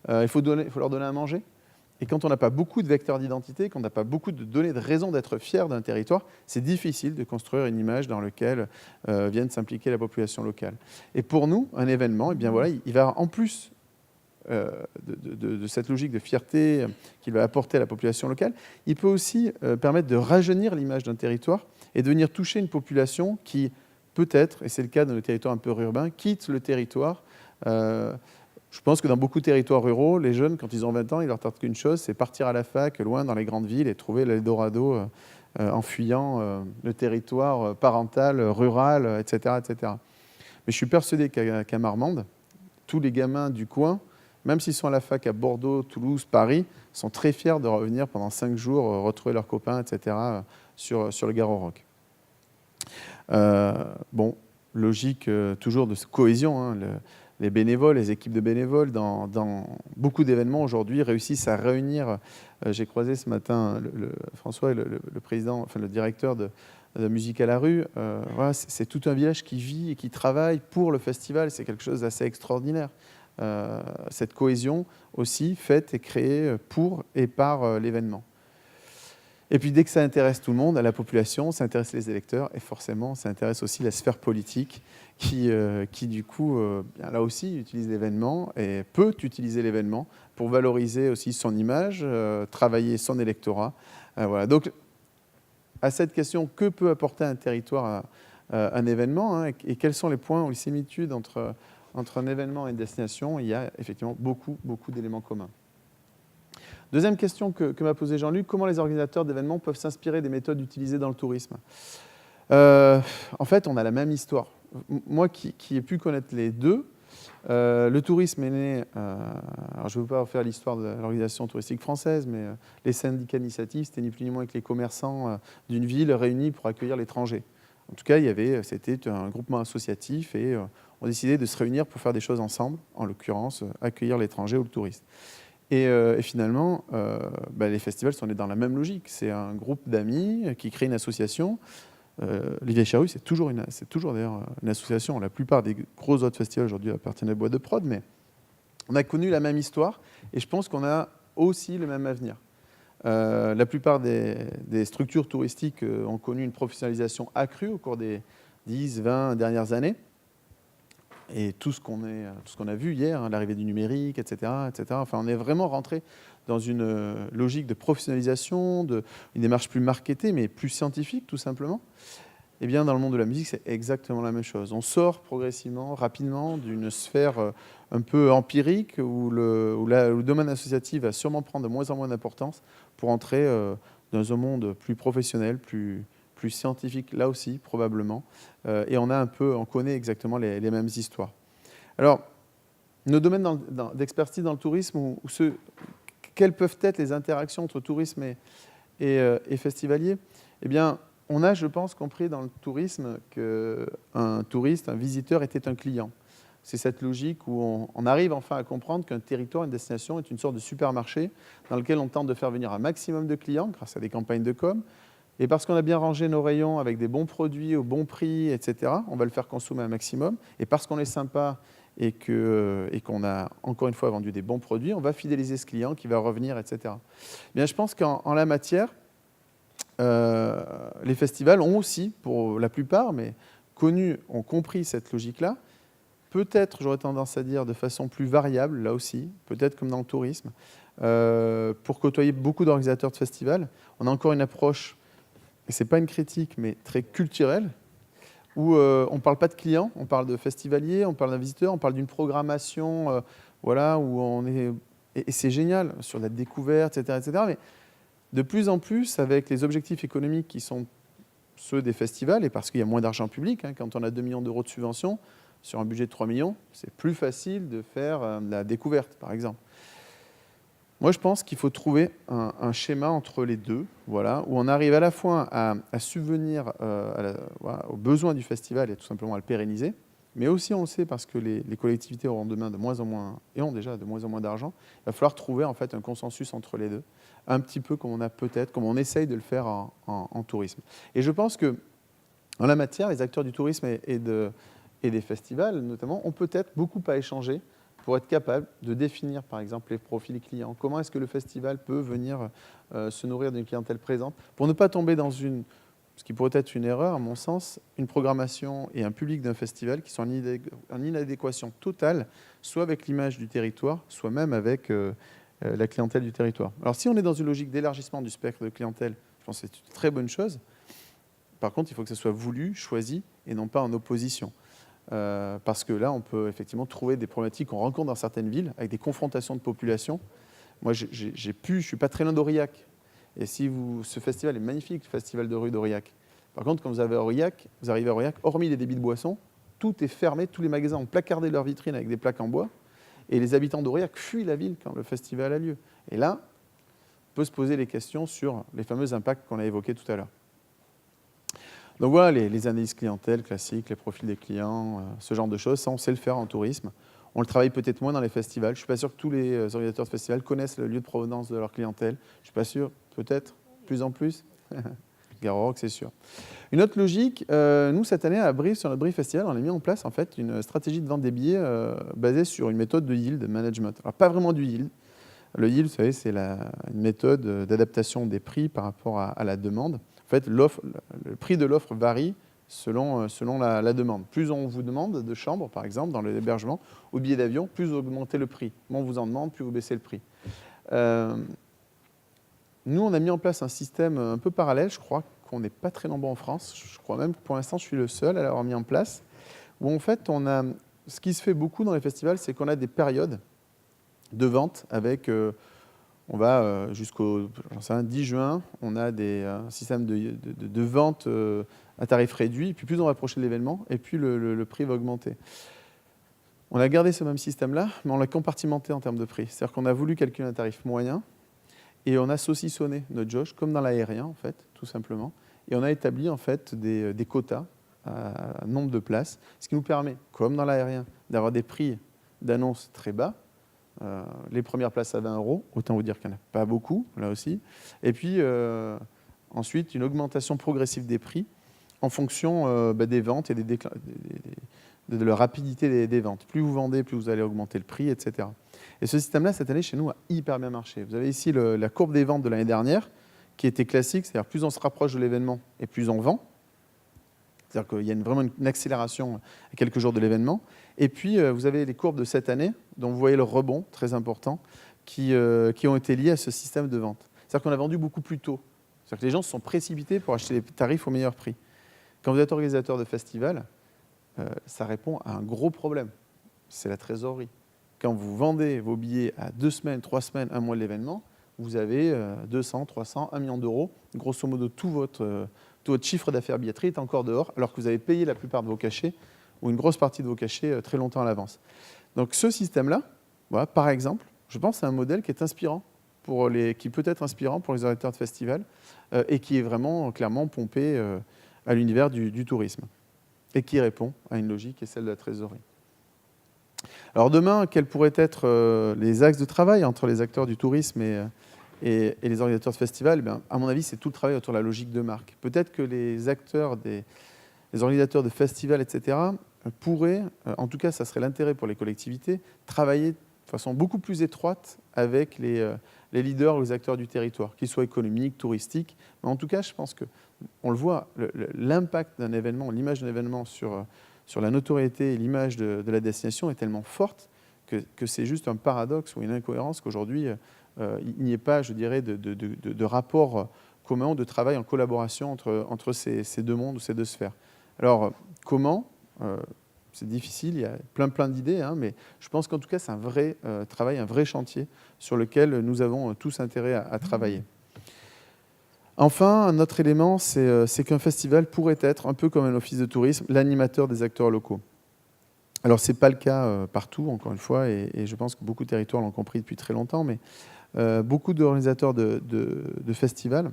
Il faut leur donner à manger. Et quand on n'a pas beaucoup de vecteurs d'identité, quand on n'a pas beaucoup de données de raison d'être fier d'un territoire, c'est difficile de construire une image dans laquelle vienne s'impliquer la population locale. Et pour nous, un événement, eh bien voilà, il va en plus de cette logique de fierté qu'il va apporter à la population locale, il peut aussi permettre de rajeunir l'image d'un territoire et de venir toucher une population qui, peut-être, et c'est le cas dans le territoire un peu urbain, quitte le territoire. Je pense que dans beaucoup de territoires ruraux, les jeunes, quand ils ont 20 ans, ils leur tardent qu'une chose, c'est partir à la fac, loin dans les grandes villes, et trouver l'Eldorado en fuyant le territoire parental, rural, etc., etc. Mais je suis persuadé qu'à Marmande, tous les gamins du coin, même s'ils sont à la fac à Bordeaux, Toulouse, Paris, sont très fiers de revenir pendant 5 jours, retrouver leurs copains, etc., sur le Garo-Rock. Bon, logique toujours de cohésion, hein, les bénévoles, les équipes de bénévoles dans beaucoup d'événements aujourd'hui réussissent à réunir. J'ai croisé ce matin François, le président, enfin le directeur de Musique à la rue. Voilà, c'est tout un village qui vit et qui travaille pour le festival. C'est quelque chose d'assez extraordinaire. Cette cohésion aussi faite et créée pour et par l'événement. Et puis dès que ça intéresse tout le monde, à la population, ça intéresse les électeurs et forcément ça intéresse aussi la sphère politique qui du coup, là aussi, utilise l'événement et peut utiliser l'événement pour valoriser aussi son image, travailler son électorat. Voilà. Donc, à cette question, que peut apporter un territoire à un événement, hein, et quels sont les points ou les similitudes entre un événement et une destination? Il y a effectivement beaucoup d'éléments communs. Deuxième question que m'a posée Jean-Luc, comment les organisateurs d'événements peuvent s'inspirer des méthodes utilisées dans le tourisme? En fait, on a la même histoire. Moi qui ai pu connaître les deux, le tourisme est né, alors je ne veux pas faire l'histoire de l'organisation touristique française, mais les syndicats d'initiative, c'était ni plus ni moins que les commerçants d'une ville réunis pour accueillir l'étranger. En tout cas, c'était un groupement associatif et on décidait de se réunir pour faire des choses ensemble, en l'occurrence accueillir l'étranger ou le touriste. Et finalement, les festivals sont nés dans la même logique. C'est un groupe d'amis qui crée une association. Les Vieilles Charrues, c'est toujours d'ailleurs une association. La plupart des gros autres festivals aujourd'hui appartiennent à Bois de Prod, mais on a connu la même histoire et je pense qu'on a aussi le même avenir. La plupart des structures touristiques ont connu une professionnalisation accrue au cours des 10, 20 dernières années. Et tout ce qu'on a vu hier, hein, l'arrivée du numérique, etc., enfin, on est vraiment rentré dans une logique de professionnalisation, une démarche plus marketée, mais plus scientifique, tout simplement. Eh bien, dans le monde de la musique, c'est exactement la même chose. On sort progressivement, rapidement, d'une sphère un peu empirique où le domaine associatif va sûrement prendre de moins en moins d'importance pour entrer dans un monde plus professionnel, plus scientifique, là aussi, probablement. Et on connaît exactement les mêmes histoires. Alors, nos domaines d'expertise dans le tourisme, quelles peuvent être les interactions entre tourisme et festivalier? Eh bien, on a, je pense, compris dans le tourisme qu'un touriste, un visiteur était un client. C'est cette logique où on arrive enfin à comprendre qu'un territoire, une destination est une sorte de supermarché dans lequel on tente de faire venir un maximum de clients grâce à des campagnes de com'. Et parce qu'on a bien rangé nos rayons avec des bons produits au bon prix, etc., on va le faire consommer un maximum. Et parce qu'on est sympa et qu'on a, encore une fois, vendu des bons produits, on va fidéliser ce client qui va revenir, etc. Bien, je pense qu'en la matière, les festivals ont aussi, pour la plupart, mais ont compris cette logique-là. Peut-être, j'aurais tendance à dire, de façon plus variable, là aussi, peut-être comme dans le tourisme, pour côtoyer beaucoup d'organisateurs de festivals. On a encore une approche, et ce n'est pas une critique, mais très culturelle, où on ne parle pas de clients, on parle de festivaliers, on parle d'un visiteur, on parle d'une programmation, voilà, où on est... Et c'est génial, sur la découverte, etc., etc. Mais de plus en plus, avec les objectifs économiques qui sont ceux des festivals, et parce qu'il y a moins d'argent public, hein, quand on a 2 millions d'euros de subventions, sur un budget de 3 millions, c'est plus facile de faire de la découverte, par exemple. Moi, je pense qu'il faut trouver un schéma entre les deux, voilà, où on arrive à la fois à subvenir aux besoins du festival et tout simplement à le pérenniser, mais aussi, on le sait, parce que les collectivités auront demain de moins en moins, et ont déjà de moins en moins d'argent, il va falloir trouver en fait un consensus entre les deux, un petit peu comme on essaye de le faire en tourisme. Et je pense que, en la matière, les acteurs du tourisme et des festivals, notamment, ont peut-être beaucoup à échanger pour être capable de définir, par exemple, les profils clients. Comment est-ce que le festival peut venir se nourrir d'une clientèle présente pour ne pas tomber dans une ce qui pourrait être une erreur, à mon sens, une programmation et un public d'un festival qui sont en inadéquation totale, soit avec l'image du territoire, soit même avec la clientèle du territoire. Alors si on est dans une logique d'élargissement du spectre de clientèle, je pense que c'est une très bonne chose. Par contre, il faut que ça soit voulu, choisi, et non pas en opposition. Parce que là, on peut effectivement trouver des problématiques qu'on rencontre dans certaines villes, avec des confrontations de population. Moi, je ne suis pas très loin d'Aurillac. Et ce festival est magnifique, le festival de rue d'Aurillac. Par contre, quand vous arrivez à Aurillac, hormis les débits de boissons, tout est fermé, tous les magasins ont placardé leurs vitrines avec des plaques en bois, et les habitants d'Aurillac fuient la ville quand le festival a lieu. Et là, on peut se poser les questions sur les fameux impacts qu'on a évoqués tout à l'heure. Donc voilà les analyses clientèle classiques, les profils des clients, ce genre de choses, ça on sait le faire en tourisme. On le travaille peut-être moins dans les festivals. Je ne suis pas sûr que tous les organisateurs de festivals connaissent le lieu de provenance de leur clientèle. Je ne suis pas sûr, peut-être, plus en plus. Garorock, c'est sûr. Une autre logique, nous, cette année, à Brive, sur notre Brive Festival, on a mis en place en fait, une stratégie de vente des billets basée sur une méthode de yield management. Alors, pas vraiment du yield. Le yield, vous savez, c'est une méthode d'adaptation des prix par rapport à la demande. En fait, le prix de l'offre varie selon la demande. Plus on vous demande de chambres, par exemple, dans l'hébergement, ou billets d'avion, plus vous augmentez le prix. Moins on vous en demande, plus vous baissez le prix. Nous, on a mis en place un système un peu parallèle, je crois qu'on n'est pas très nombreux en France, je crois même que pour l'instant, je suis le seul à l'avoir mis en place, où en fait, ce qui se fait beaucoup dans les festivals, c'est qu'on a des périodes de vente avec... on va jusqu'au 10 juin, on a un système de vente à tarif réduit, et puis plus on va approcher de l'événement, et puis le prix va augmenter. On a gardé ce même système-là, mais on l'a compartimenté en termes de prix. C'est-à-dire qu'on a voulu calculer un tarif moyen, et on a saucissonné notre jauge, comme dans l'aérien, en fait, tout simplement, et on a établi en fait des quotas à nombre de places, ce qui nous permet, comme dans l'aérien, d'avoir des prix d'annonce très bas. Les premières places à 20 €, autant vous dire qu'il n'y en a pas beaucoup, là aussi. Et puis, ensuite, une augmentation progressive des prix en fonction des ventes et de la rapidité des ventes. Plus vous vendez, plus vous allez augmenter le prix, etc. Et ce système-là, cette année, chez nous, a hyper bien marché. Vous avez ici la courbe des ventes de l'année dernière, qui était classique, c'est-à-dire plus on se rapproche de l'événement et plus on vend. C'est-à-dire qu'il y a vraiment une accélération à quelques jours de l'événement. Et puis, vous avez les courbes de cette année, dont vous voyez le rebond très important, qui ont été liés à ce système de vente. C'est-à-dire qu'on a vendu beaucoup plus tôt. C'est-à-dire que les gens se sont précipités pour acheter les tarifs au meilleur prix. Quand vous êtes organisateur de festival, ça répond à un gros problème. C'est la trésorerie. Quand vous vendez vos billets à 2 semaines, 3 semaines, 1 mois de l'événement, vous avez 200, 300, 1 million d'euros. Grosso modo, tout votre chiffre d'affaires billetterie est encore dehors, alors que vous avez payé la plupart de vos cachets, ou une grosse partie de vos cachets très longtemps à l'avance. Donc ce système-là, voilà, par exemple, je pense que c'est un modèle qui est inspirant, qui peut être inspirant pour les organisateurs de festivals, et qui est vraiment clairement pompé à l'univers du tourisme, et qui répond à une logique qui est celle de la trésorerie. Alors demain, quels pourraient être les axes de travail entre les acteurs du tourisme et les organisateurs de festivals? À mon avis, c'est tout le travail autour de la logique de marque. Peut-être que les acteurs, les organisateurs de festivals, etc., pourraient, en tout cas, ça serait l'intérêt pour les collectivités, travailler de façon beaucoup plus étroite avec les leaders ou les acteurs du territoire, qu'ils soient économiques, touristiques. Mais en tout cas, je pense qu'on le voit, l'impact d'un événement, l'image d'un événement sur la notoriété et l'image de la destination est tellement forte que c'est juste un paradoxe ou une incohérence qu'aujourd'hui, il n'y ait pas, je dirais, de rapport commun, de travail en collaboration entre ces deux mondes ou ces deux sphères. Alors, comment c'est difficile, il y a plein d'idées, mais je pense qu'en tout cas, c'est un vrai travail, un vrai chantier sur lequel nous avons tous intérêt à travailler. Enfin, un autre élément, c'est qu'un festival pourrait être, un peu comme un office de tourisme, l'animateur des acteurs locaux. Alors, ce n'est pas le cas partout, encore une fois, et je pense que beaucoup de territoires l'ont compris depuis très longtemps, mais beaucoup d'organisateurs de festivals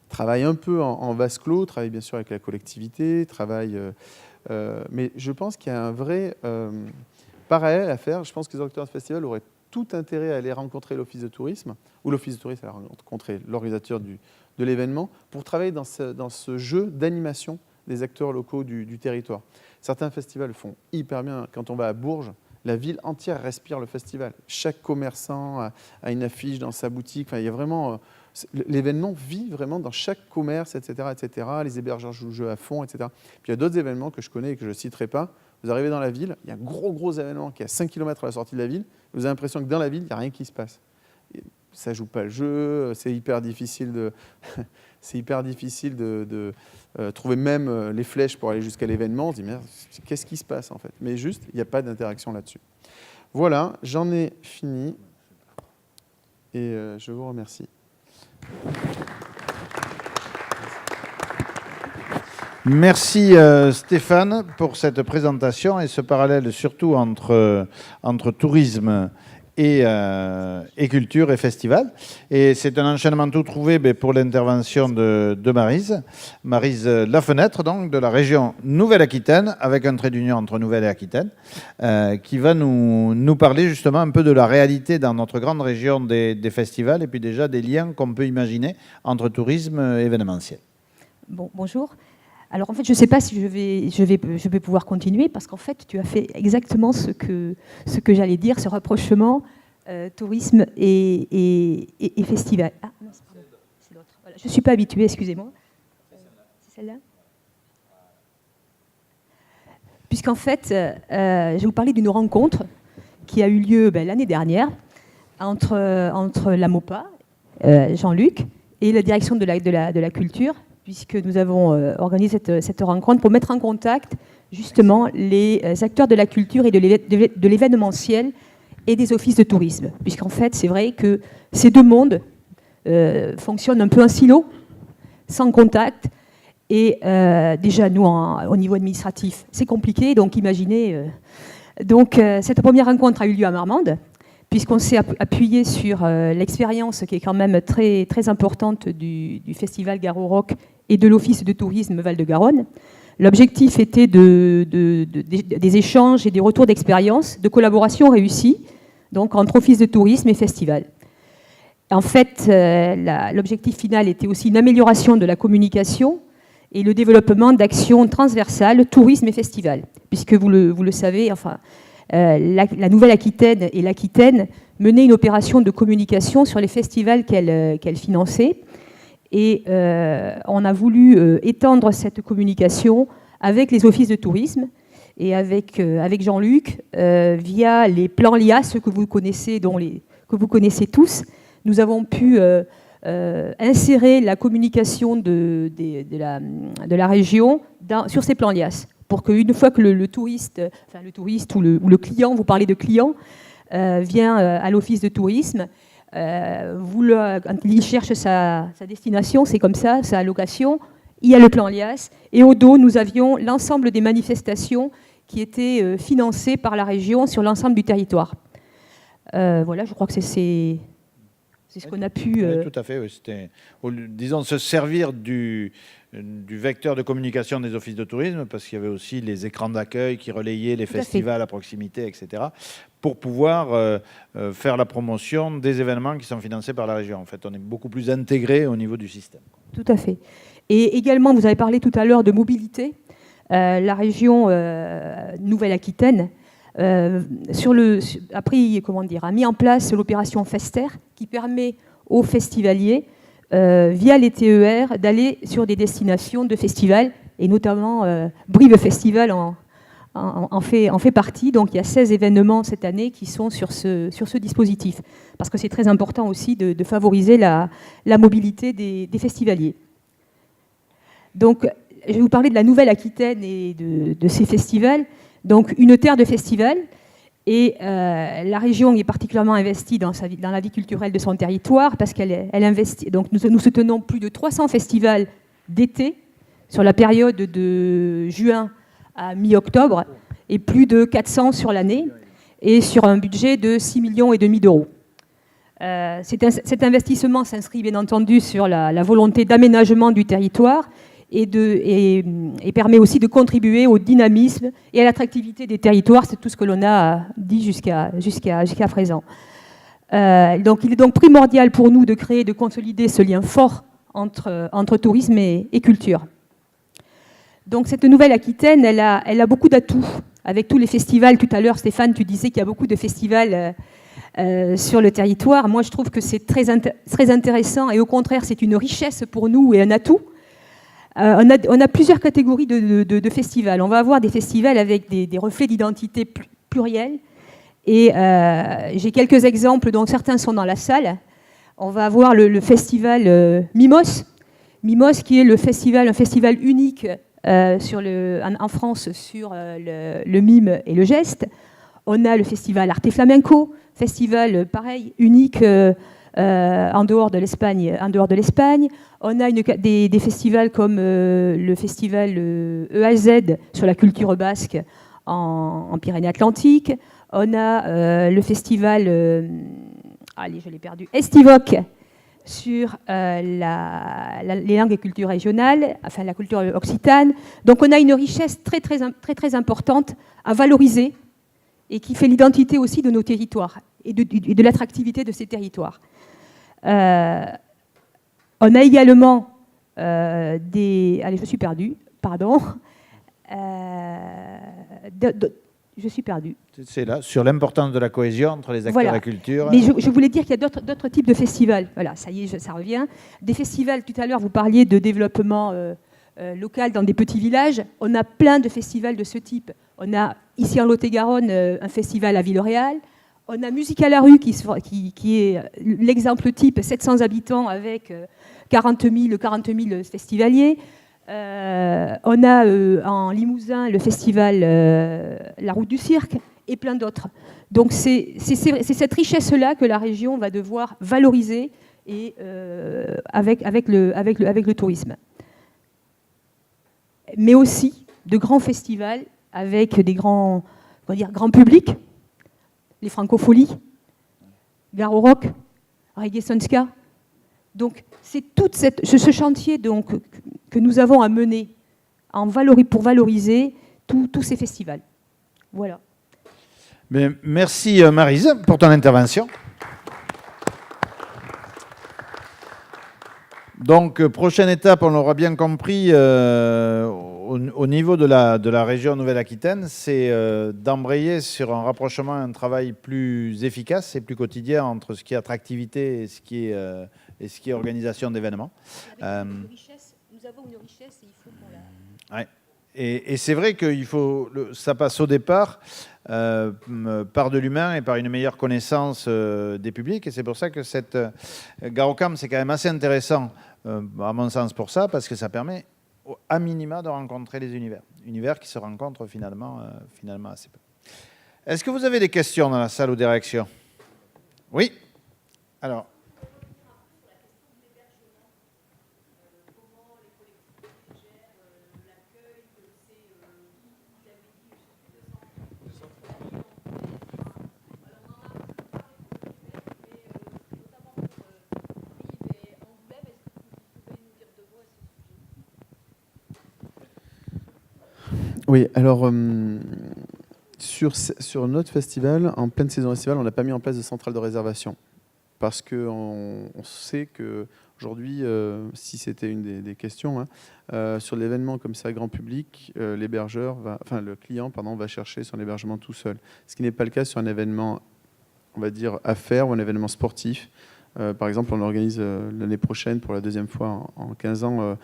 travaillent un peu en vase clos, travaillent bien sûr avec la collectivité, mais je pense qu'il y a un vrai parallèle à faire. Je pense que les organisateurs de festivals auraient tout intérêt à aller rencontrer l'office de tourisme, ou l'office de tourisme à rencontrer l'organisateur de l'événement, pour travailler dans ce jeu d'animation des acteurs locaux du territoire. Certains festivals font hyper bien. Quand on va à Bourges, la ville entière respire le festival. Chaque commerçant a une affiche dans sa boutique. Enfin, il y a vraiment... l'événement vit vraiment dans chaque commerce, etc., etc. Les hébergeurs jouent le jeu à fond, etc. Puis il y a d'autres événements que je connais et que je ne citerai pas. Vous arrivez dans la ville, il y a un gros événement qui est à 5 km à la sortie de la ville. Vous avez l'impression que dans la ville, il n'y a rien qui se passe. Ça ne joue pas le jeu, c'est hyper difficile de, trouver même les flèches pour aller jusqu'à l'événement. On se dit, merde, qu'est-ce qui se passe en fait? Mais juste, il n'y a pas d'interaction là-dessus. Voilà, j'en ai fini. Et je vous remercie. Merci Stéphane pour cette présentation et ce parallèle surtout entre tourisme et culture et festival. Et c'est un enchaînement tout trouvé pour l'intervention de Maryse. Maryse Lafenêtre, donc, de la région Nouvelle-Aquitaine, avec un trait d'union entre Nouvelle et Aquitaine, qui va nous parler justement un peu de la réalité dans notre grande région des festivals et puis déjà des liens qu'on peut imaginer entre tourisme et événementiel. Bon, bonjour. Alors en fait, je ne sais pas si je vais pouvoir continuer parce qu'en fait, tu as fait exactement ce que j'allais dire, ce rapprochement tourisme et festival. Ah, non, c'est l'autre. Voilà, je ne suis pas habituée, excusez-moi. C'est celle-là ? Puisqu'en fait, je vais vous parler d'une rencontre qui a eu lieu l'année dernière entre la MOPA, Jean-Luc, et la direction de la culture, puisque nous avons organisé cette rencontre pour mettre en contact justement les acteurs de la culture et de l'événementiel et des offices de tourisme. Puisqu'en fait, c'est vrai que ces deux mondes fonctionnent un peu en silo, sans contact. Et déjà, nous, au niveau administratif, c'est compliqué. Donc, imaginez... cette première rencontre a eu lieu à Marmande, puisqu'on s'est appuyé sur l'expérience qui est quand même très, très importante du Festival Garo Rock et de l'Office de tourisme Val-de-Garonne. L'objectif était des échanges et des retours d'expérience, de collaboration réussie, donc entre Office de tourisme et festival. En fait, l'objectif final était aussi une amélioration de la communication et le développement d'actions transversales tourisme et festival, puisque vous le savez, enfin, la Nouvelle-Aquitaine et l'Aquitaine menaient une opération de communication sur les festivals qu'elle finançait. Et on a voulu étendre cette communication avec les offices de tourisme et avec Jean-Luc, via les plans LIAS que vous connaissez tous. Nous avons pu insérer la communication de la région sur ces plans LIAS, pour qu'une fois que le touriste ou le client, vous parlez de client, vient à l'office de tourisme, quand il cherche sa destination, c'est comme ça, sa location, il y a le plan LIAS, et au dos, nous avions l'ensemble des manifestations qui étaient financées par la région sur l'ensemble du territoire. Voilà, je crois que c'est ce qu'on a pu... Oui, tout à fait, oui. C'était, disons, se servir du vecteur de communication des offices de tourisme, parce qu'il y avait aussi les écrans d'accueil qui relayaient les festivals à proximité, etc., pour pouvoir faire la promotion des événements qui sont financés par la région. En fait, on est beaucoup plus intégré au niveau du système. Tout à fait. Et également, vous avez parlé tout à l'heure de mobilité. La région Nouvelle-Aquitaine a mis en place l'opération Fester, qui permet aux festivaliers, via les TER, d'aller sur des destinations de festivals, et notamment Brive Festival en fait partie. Donc il y a 16 événements cette année qui sont sur ce dispositif, parce que c'est très important aussi de favoriser la mobilité des festivaliers. Donc je vais vous parler de la Nouvelle-Aquitaine et de ces festivals. Donc une terre de festivals, et la région est particulièrement investie dans la vie culturelle de son territoire, parce qu'elle investit. Donc nous soutenons plus de 300 festivals d'été sur la période de juin à mi-octobre, et plus de 400 sur l'année, et sur un budget de 6,5 millions d'euros. Cet investissement s'inscrit bien entendu sur la volonté d'aménagement du territoire, et permet aussi de contribuer au dynamisme et à l'attractivité des territoires. C'est tout ce que l'on a dit jusqu'à présent. Donc, il est donc primordial pour nous de créer, de consolider ce lien fort entre tourisme et culture. Donc cette Nouvelle-Aquitaine, elle a beaucoup d'atouts avec tous les festivals. Tout à l'heure, Stéphane, tu disais qu'il y a beaucoup de festivals sur le territoire. Moi, je trouve que c'est très intéressant et au contraire, c'est une richesse pour nous et un atout. On a plusieurs catégories de festivals. On va avoir des festivals avec des reflets d'identité pluriels. Et j'ai quelques exemples, dont certains sont dans la salle. On va avoir le festival Mimos. Mimos, qui est un festival unique en France sur le mime et le geste. On a le festival Arte Flamenco, festival pareil, unique en dehors de l'Espagne. On a des festivals comme le festival EAZ sur la culture basque en Pyrénées-Atlantiques. On a le festival, je l'ai perdu, Estivoc sur les langues et cultures régionales, enfin la culture occitane. Donc on a une richesse très, très, très, très importante à valoriser et qui fait l'identité aussi de nos territoires et de l'attractivité de ces territoires. On a également je suis perdue, pardon. Je suis perdue. C'est là, sur l'importance de la cohésion entre les acteurs voilà. de la culture. Mais je voulais dire qu'il y a d'autres types de festivals. Voilà, ça y est, ça revient. Des festivals, tout à l'heure, vous parliez de développement local dans des petits villages. On a plein de festivals de ce type. On a, ici en Lot-et-Garonne, un festival à Villeréal. On a Musique à la rue, qui est l'exemple type, 700 habitants avec 40 000 festivaliers. On a en Limousin le festival La Route du Cirque et plein d'autres. Donc c'est cette richesse-là que la région va devoir valoriser et, avec le tourisme. Mais aussi de grands festivals avec des grands publics, les Francopholies, Garo Rock, Reggae Sonska. Donc c'est tout ce chantier donc, que nous avons à mener pour valoriser tous ces festivals. Voilà. Mais merci Maryse pour ton intervention. Donc, prochaine étape, on l'aura bien compris, au niveau de la région Nouvelle-Aquitaine, c'est d'embrayer sur un rapprochement, un travail plus efficace et plus quotidien entre ce qui est attractivité et ce qui est organisation d'événements. Nous avons une richesse et il faut qu'on la... Ouais. Et c'est vrai que ça passe au départ par de l'humain et par une meilleure connaissance des publics. Et c'est pour ça que cette Garocam, c'est quand même assez intéressant, à mon sens, pour ça, parce que ça permet, à minima, de rencontrer les univers qui se rencontrent finalement assez peu. Est-ce que vous avez des questions dans la salle ou des réactions? Oui. Alors... Oui, alors sur notre festival, en pleine saison estivale, on n'a pas mis en place de centrale de réservation parce qu'on sait qu'aujourd'hui, si c'était une des questions, sur l'événement comme ça, grand public, le client va chercher son hébergement tout seul. Ce qui n'est pas le cas sur un événement, on va dire, affaires ou un événement sportif. Par exemple, on organise l'année prochaine, pour la deuxième fois en 15 ans,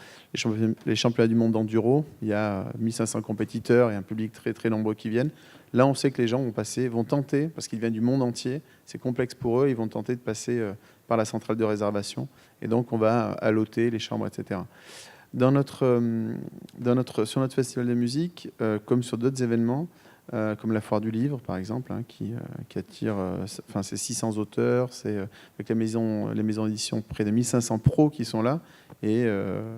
les championnats du monde d'enduro. Il y a 1500 compétiteurs et un public très, très nombreux qui viennent. Là, on sait que les gens vont tenter, parce qu'ils viennent du monde entier, c'est complexe pour eux, ils vont tenter de passer par la centrale de réservation. Et donc, on va alloter les chambres, etc. Sur notre festival de musique, comme sur d'autres événements, comme la Foire du Livre, par exemple, qui attire, c'est 600 auteurs, c'est avec les maisons d'édition, près de 1500 pros qui sont là, et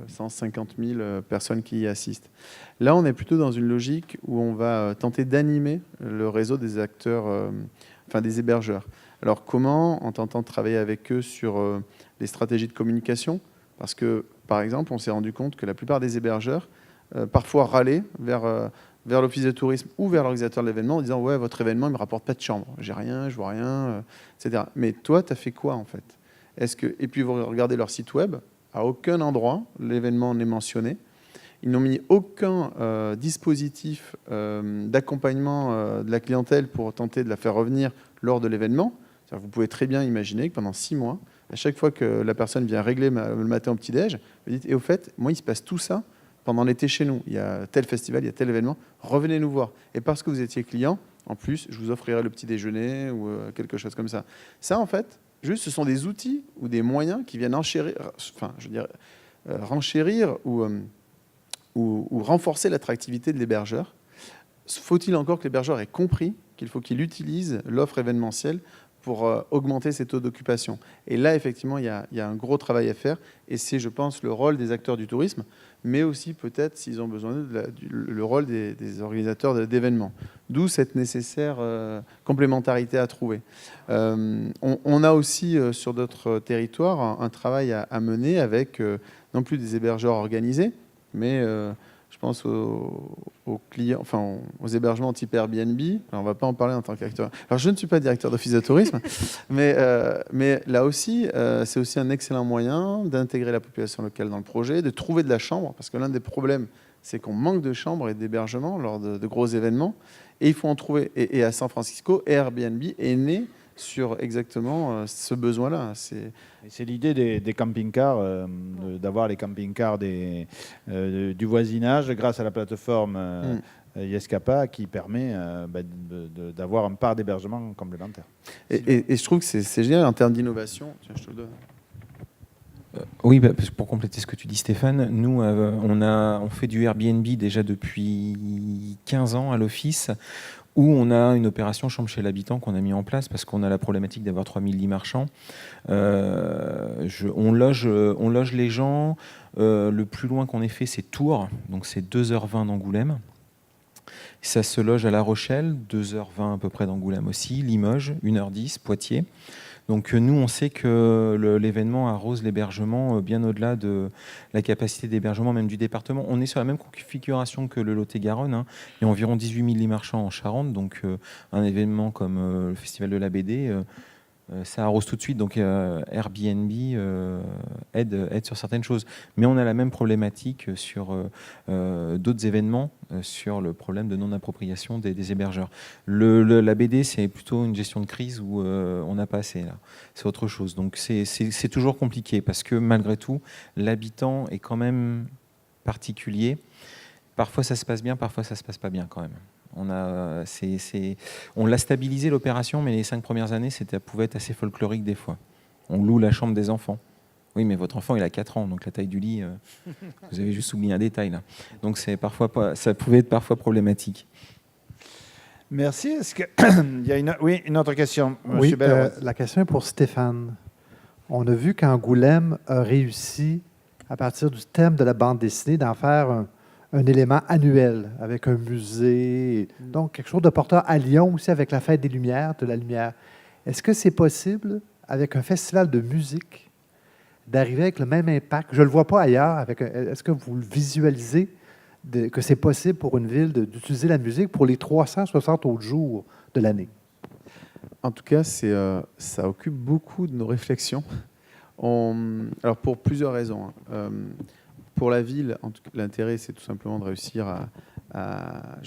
150 000 personnes qui y assistent. Là, on est plutôt dans une logique où on va tenter d'animer le réseau des acteurs, des hébergeurs. Alors comment? En tentant de travailler avec eux sur les stratégies de communication, parce que, par exemple, on s'est rendu compte que la plupart des hébergeurs, parfois râlaient vers l'office de tourisme ou vers l'organisateur de l'événement en disant « Ouais, votre événement ne me rapporte pas de chambre, j'ai rien, je vois rien, etc. » Mais toi, tu as fait quoi en fait? Et puis vous regardez leur site web, à aucun endroit l'événement n'est mentionné. Ils n'ont mis aucun dispositif d'accompagnement de la clientèle pour tenter de la faire revenir lors de l'événement. C'est-à-dire que vous pouvez très bien imaginer que pendant 6 mois, à chaque fois que la personne vient régler le matin au petit-déj, vous dites, et au fait, moi, il se passe tout ça pendant l'été chez nous. Il y a tel festival, il y a tel événement, revenez nous voir. Et parce que vous étiez client, en plus, je vous offrirai le petit déjeuner ou quelque chose comme ça. Ça, en fait, juste, ce sont des outils ou des moyens qui viennent renchérir ou renforcer l'attractivité de l'hébergeur. Faut-il encore que l'hébergeur ait compris qu'il faut qu'il utilise l'offre événementielle pour augmenter ses taux d'occupation. Et là, effectivement, il y a un gros travail à faire. Et c'est, je pense, le rôle des acteurs du tourisme, mais aussi peut-être, s'ils ont besoin, le rôle des organisateurs d'événements. D'où cette nécessaire complémentarité à trouver. On a aussi, sur d'autres territoires, un travail à mener avec, non plus des hébergeurs organisés, mais je pense aux clients, enfin aux hébergements type Airbnb. Alors, on ne va pas en parler en tant qu'acteur. Alors, je ne suis pas directeur d'office de tourisme, mais là aussi, c'est aussi un excellent moyen d'intégrer la population locale dans le projet, de trouver de la chambre, parce que l'un des problèmes, c'est qu'on manque de chambres et d'hébergements lors de gros événements, et il faut en trouver. Et à San Francisco, Airbnb est né sur exactement ce besoin-là. C'est l'idée des camping-cars, d'avoir les camping-cars du voisinage grâce à la plateforme Yescapa qui permet d'avoir une part d'hébergement complémentaire. Et je trouve que c'est génial en termes d'innovation. Tiens, je te le donne. Oui, pour compléter ce que tu dis, Stéphane, nous, on fait du Airbnb déjà depuis 15 ans à l'office, où on a une opération chambre chez l'habitant qu'on a mis en place parce qu'on a la problématique d'avoir 3000 lits marchands. On loge les gens. Le plus loin qu'on ait fait, c'est Tours, donc c'est 2h20 d'Angoulême. Ça se loge à La Rochelle, 2h20 à peu près d'Angoulême aussi, Limoges, 1h10, Poitiers. Donc nous, on sait que l'événement arrose l'hébergement bien au-delà de la capacité d'hébergement même du département. On est sur la même configuration que le Lot-et-Garonne. Il y a environ 18 000 lits marchands en Charente. Donc un événement comme le Festival de la BD, ça arrose tout de suite. Donc Airbnb aide sur certaines choses. Mais on a la même problématique sur d'autres événements, sur le problème de non-appropriation des hébergeurs. La BD, c'est plutôt une gestion de crise où on n'a pas assez. Là. C'est autre chose. Donc c'est toujours compliqué parce que malgré tout, l'habitant est quand même particulier. Parfois ça se passe bien, parfois ça se passe pas bien quand même. On l'a stabilisé l'opération, mais les 5 premières années, ça pouvait être assez folklorique des fois. On loue la chambre des enfants. Oui, mais votre enfant, il a 4 ans, donc la taille du lit, vous avez juste oublié un détail là. Donc ça pouvait être parfois problématique. Merci. Est-ce qu'il y a une autre question, Monsieur Bell? La question est pour Stéphane. On a vu qu'Angoulême a réussi, à partir du thème de la bande dessinée, d'en faire un élément annuel avec un musée, donc quelque chose de porteur à Lyon aussi avec la fête des Lumières, de la lumière. Est-ce que c'est possible, avec un festival de musique, d'arriver avec le même impact? Je ne le vois pas ailleurs. Est-ce que vous le visualisez, que c'est possible pour une ville d'utiliser la musique pour les 360 autres jours de l'année? En tout cas, ça occupe beaucoup de nos réflexions. Alors pour plusieurs raisons. Pour la ville, l'intérêt, c'est tout simplement de réussir à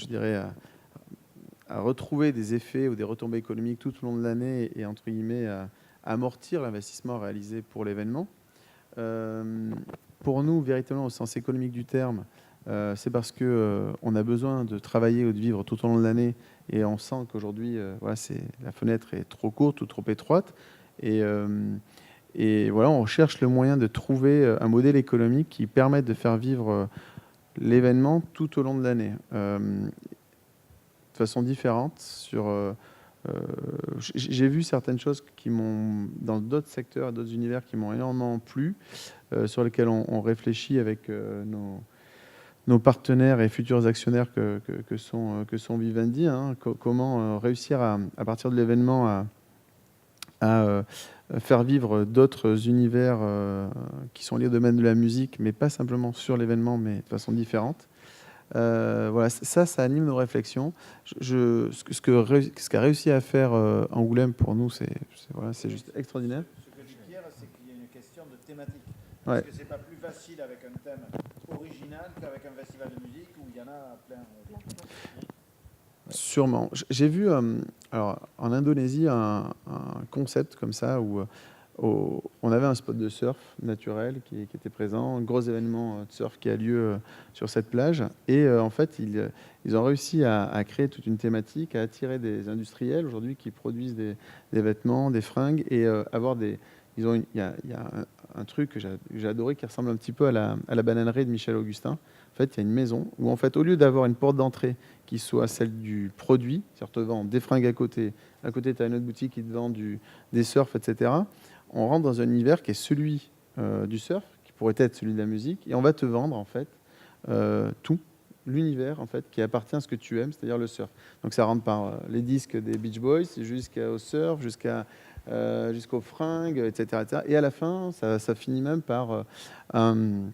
retrouver des effets ou des retombées économiques tout au long de l'année et, entre guillemets, à amortir l'investissement réalisé pour l'événement. Pour nous, véritablement, au sens économique du terme, c'est parce qu'on a besoin de travailler ou de vivre tout au long de l'année et on sent qu'aujourd'hui, la fenêtre est trop courte ou trop étroite. Et voilà, on cherche le moyen de trouver un modèle économique qui permette de faire vivre l'événement tout au long de l'année. De façon différente. J'ai vu certaines choses dans d'autres secteurs, d'autres univers qui m'ont énormément plu, sur lesquels on réfléchit avec nos partenaires et futurs actionnaires que sont Vivendi. Comment réussir à partir de l'événement à faire vivre d'autres univers qui sont liés au domaine de la musique, mais pas simplement sur l'événement, mais de façon différente. Voilà, ça anime nos réflexions. Ce qu'a réussi à faire Angoulême pour nous, c'est juste extraordinaire. Ce que dit Pierre, c'est qu'il y a une question de thématique. Ouais. Est-ce que c'est pas plus facile avec un thème original qu'avec un festival de musique où il y en a plein? Sûrement. J'ai vu alors, en Indonésie un concept comme ça où on avait un spot de surf naturel qui était présent, un gros événement de surf qui a lieu sur cette plage. Et en fait, ils ont réussi à créer toute une thématique, à attirer des industriels aujourd'hui qui produisent des vêtements, des fringues et avoir des... Il y a un truc que j'ai adoré qui ressemble un petit peu à la bananerie de Michel Augustin. En fait, il y a une maison où, en fait, au lieu d'avoir une porte d'entrée qui soit celle du produit, c'est-à-dire te vend des fringues à côté tu as une autre boutique qui te vend des surfs, etc. On rentre dans un univers qui est celui du surf, qui pourrait être celui de la musique, et on va te vendre, en fait, tout l'univers, en fait, qui appartient à ce que tu aimes, c'est-à-dire le surf. Donc, ça rentre par les disques des Beach Boys jusqu'au surf, jusqu'aux fringues, etc., etc. Et à la fin, ça finit même par un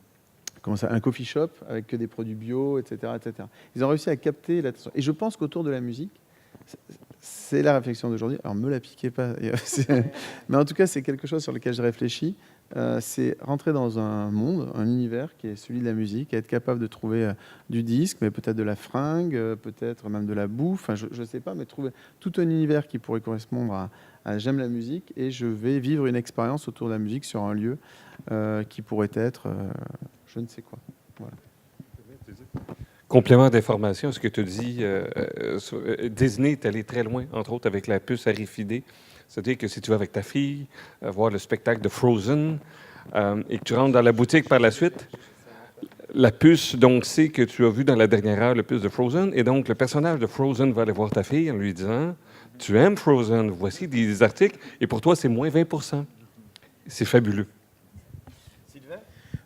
coffee shop avec que des produits bio, etc., etc. Ils ont réussi à capter l'attention. Et je pense qu'autour de la musique, c'est la réflexion d'aujourd'hui. Alors, me la piquez pas. Mais en tout cas, c'est quelque chose sur lequel je réfléchis. C'est rentrer dans un monde, un univers qui est celui de la musique, et être capable de trouver du disque, mais peut-être de la fringue, peut-être même de la bouffe, enfin, je ne sais pas, mais trouver tout un univers qui pourrait correspondre à j'aime la musique, et je vais vivre une expérience autour de la musique sur un lieu qui pourrait être je ne sais quoi. Voilà. Complément d'information, ce que tu dis, Disney est allé très loin, entre autres avec la puce RFID. C'est-à-dire que si tu vas avec ta fille voir le spectacle de Frozen et que tu rentres dans la boutique par la suite, la puce donc sait que tu as vu dans la dernière heure le puce de Frozen, et donc le personnage de Frozen va aller voir ta fille en lui disant « Tu aimes Frozen, voici des articles, et pour toi c'est moins 20%. » C'est fabuleux.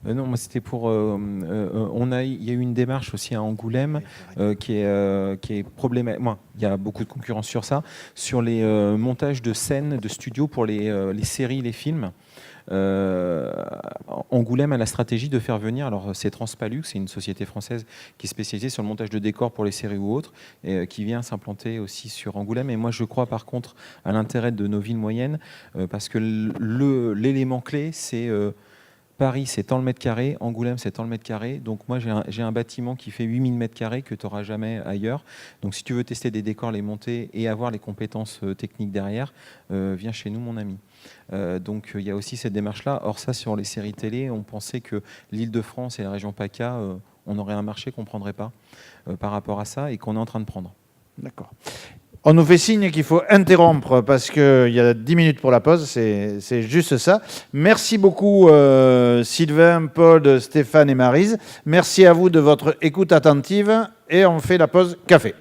Non, moi c'était pour. Il y a eu une démarche aussi à Angoulême qui est problématique. Il y a beaucoup de concurrence sur ça, sur les montages de scènes de studio pour les séries, les films. Angoulême a la stratégie de faire venir, alors c'est Transpalux, c'est une société française qui est spécialisée sur le montage de décors pour les séries ou autres, et qui vient s'implanter aussi sur Angoulême. Et moi je crois par contre à l'intérêt de nos villes moyennes, parce que l'élément clé c'est... Paris, c'est tant le mètre carré. Angoulême, c'est tant le mètre carré. Donc moi, j'ai un bâtiment qui fait 8000 mètres carrés que tu n'auras jamais ailleurs. Donc si tu veux tester des décors, les monter et avoir les compétences techniques derrière, viens chez nous, mon ami. Donc il y a aussi cette démarche-là. Or ça, sur les séries télé, on pensait que l'Île-de-France et la région PACA, on aurait un marché qu'on ne prendrait pas par rapport à ça et qu'on est en train de prendre. D'accord. On nous fait signe qu'il faut interrompre parce qu'il y a 10 minutes pour la pause, c'est juste ça. Merci beaucoup Sylvain, Paul, Stéphane et Maryse. Merci à vous de votre écoute attentive et on fait la pause café.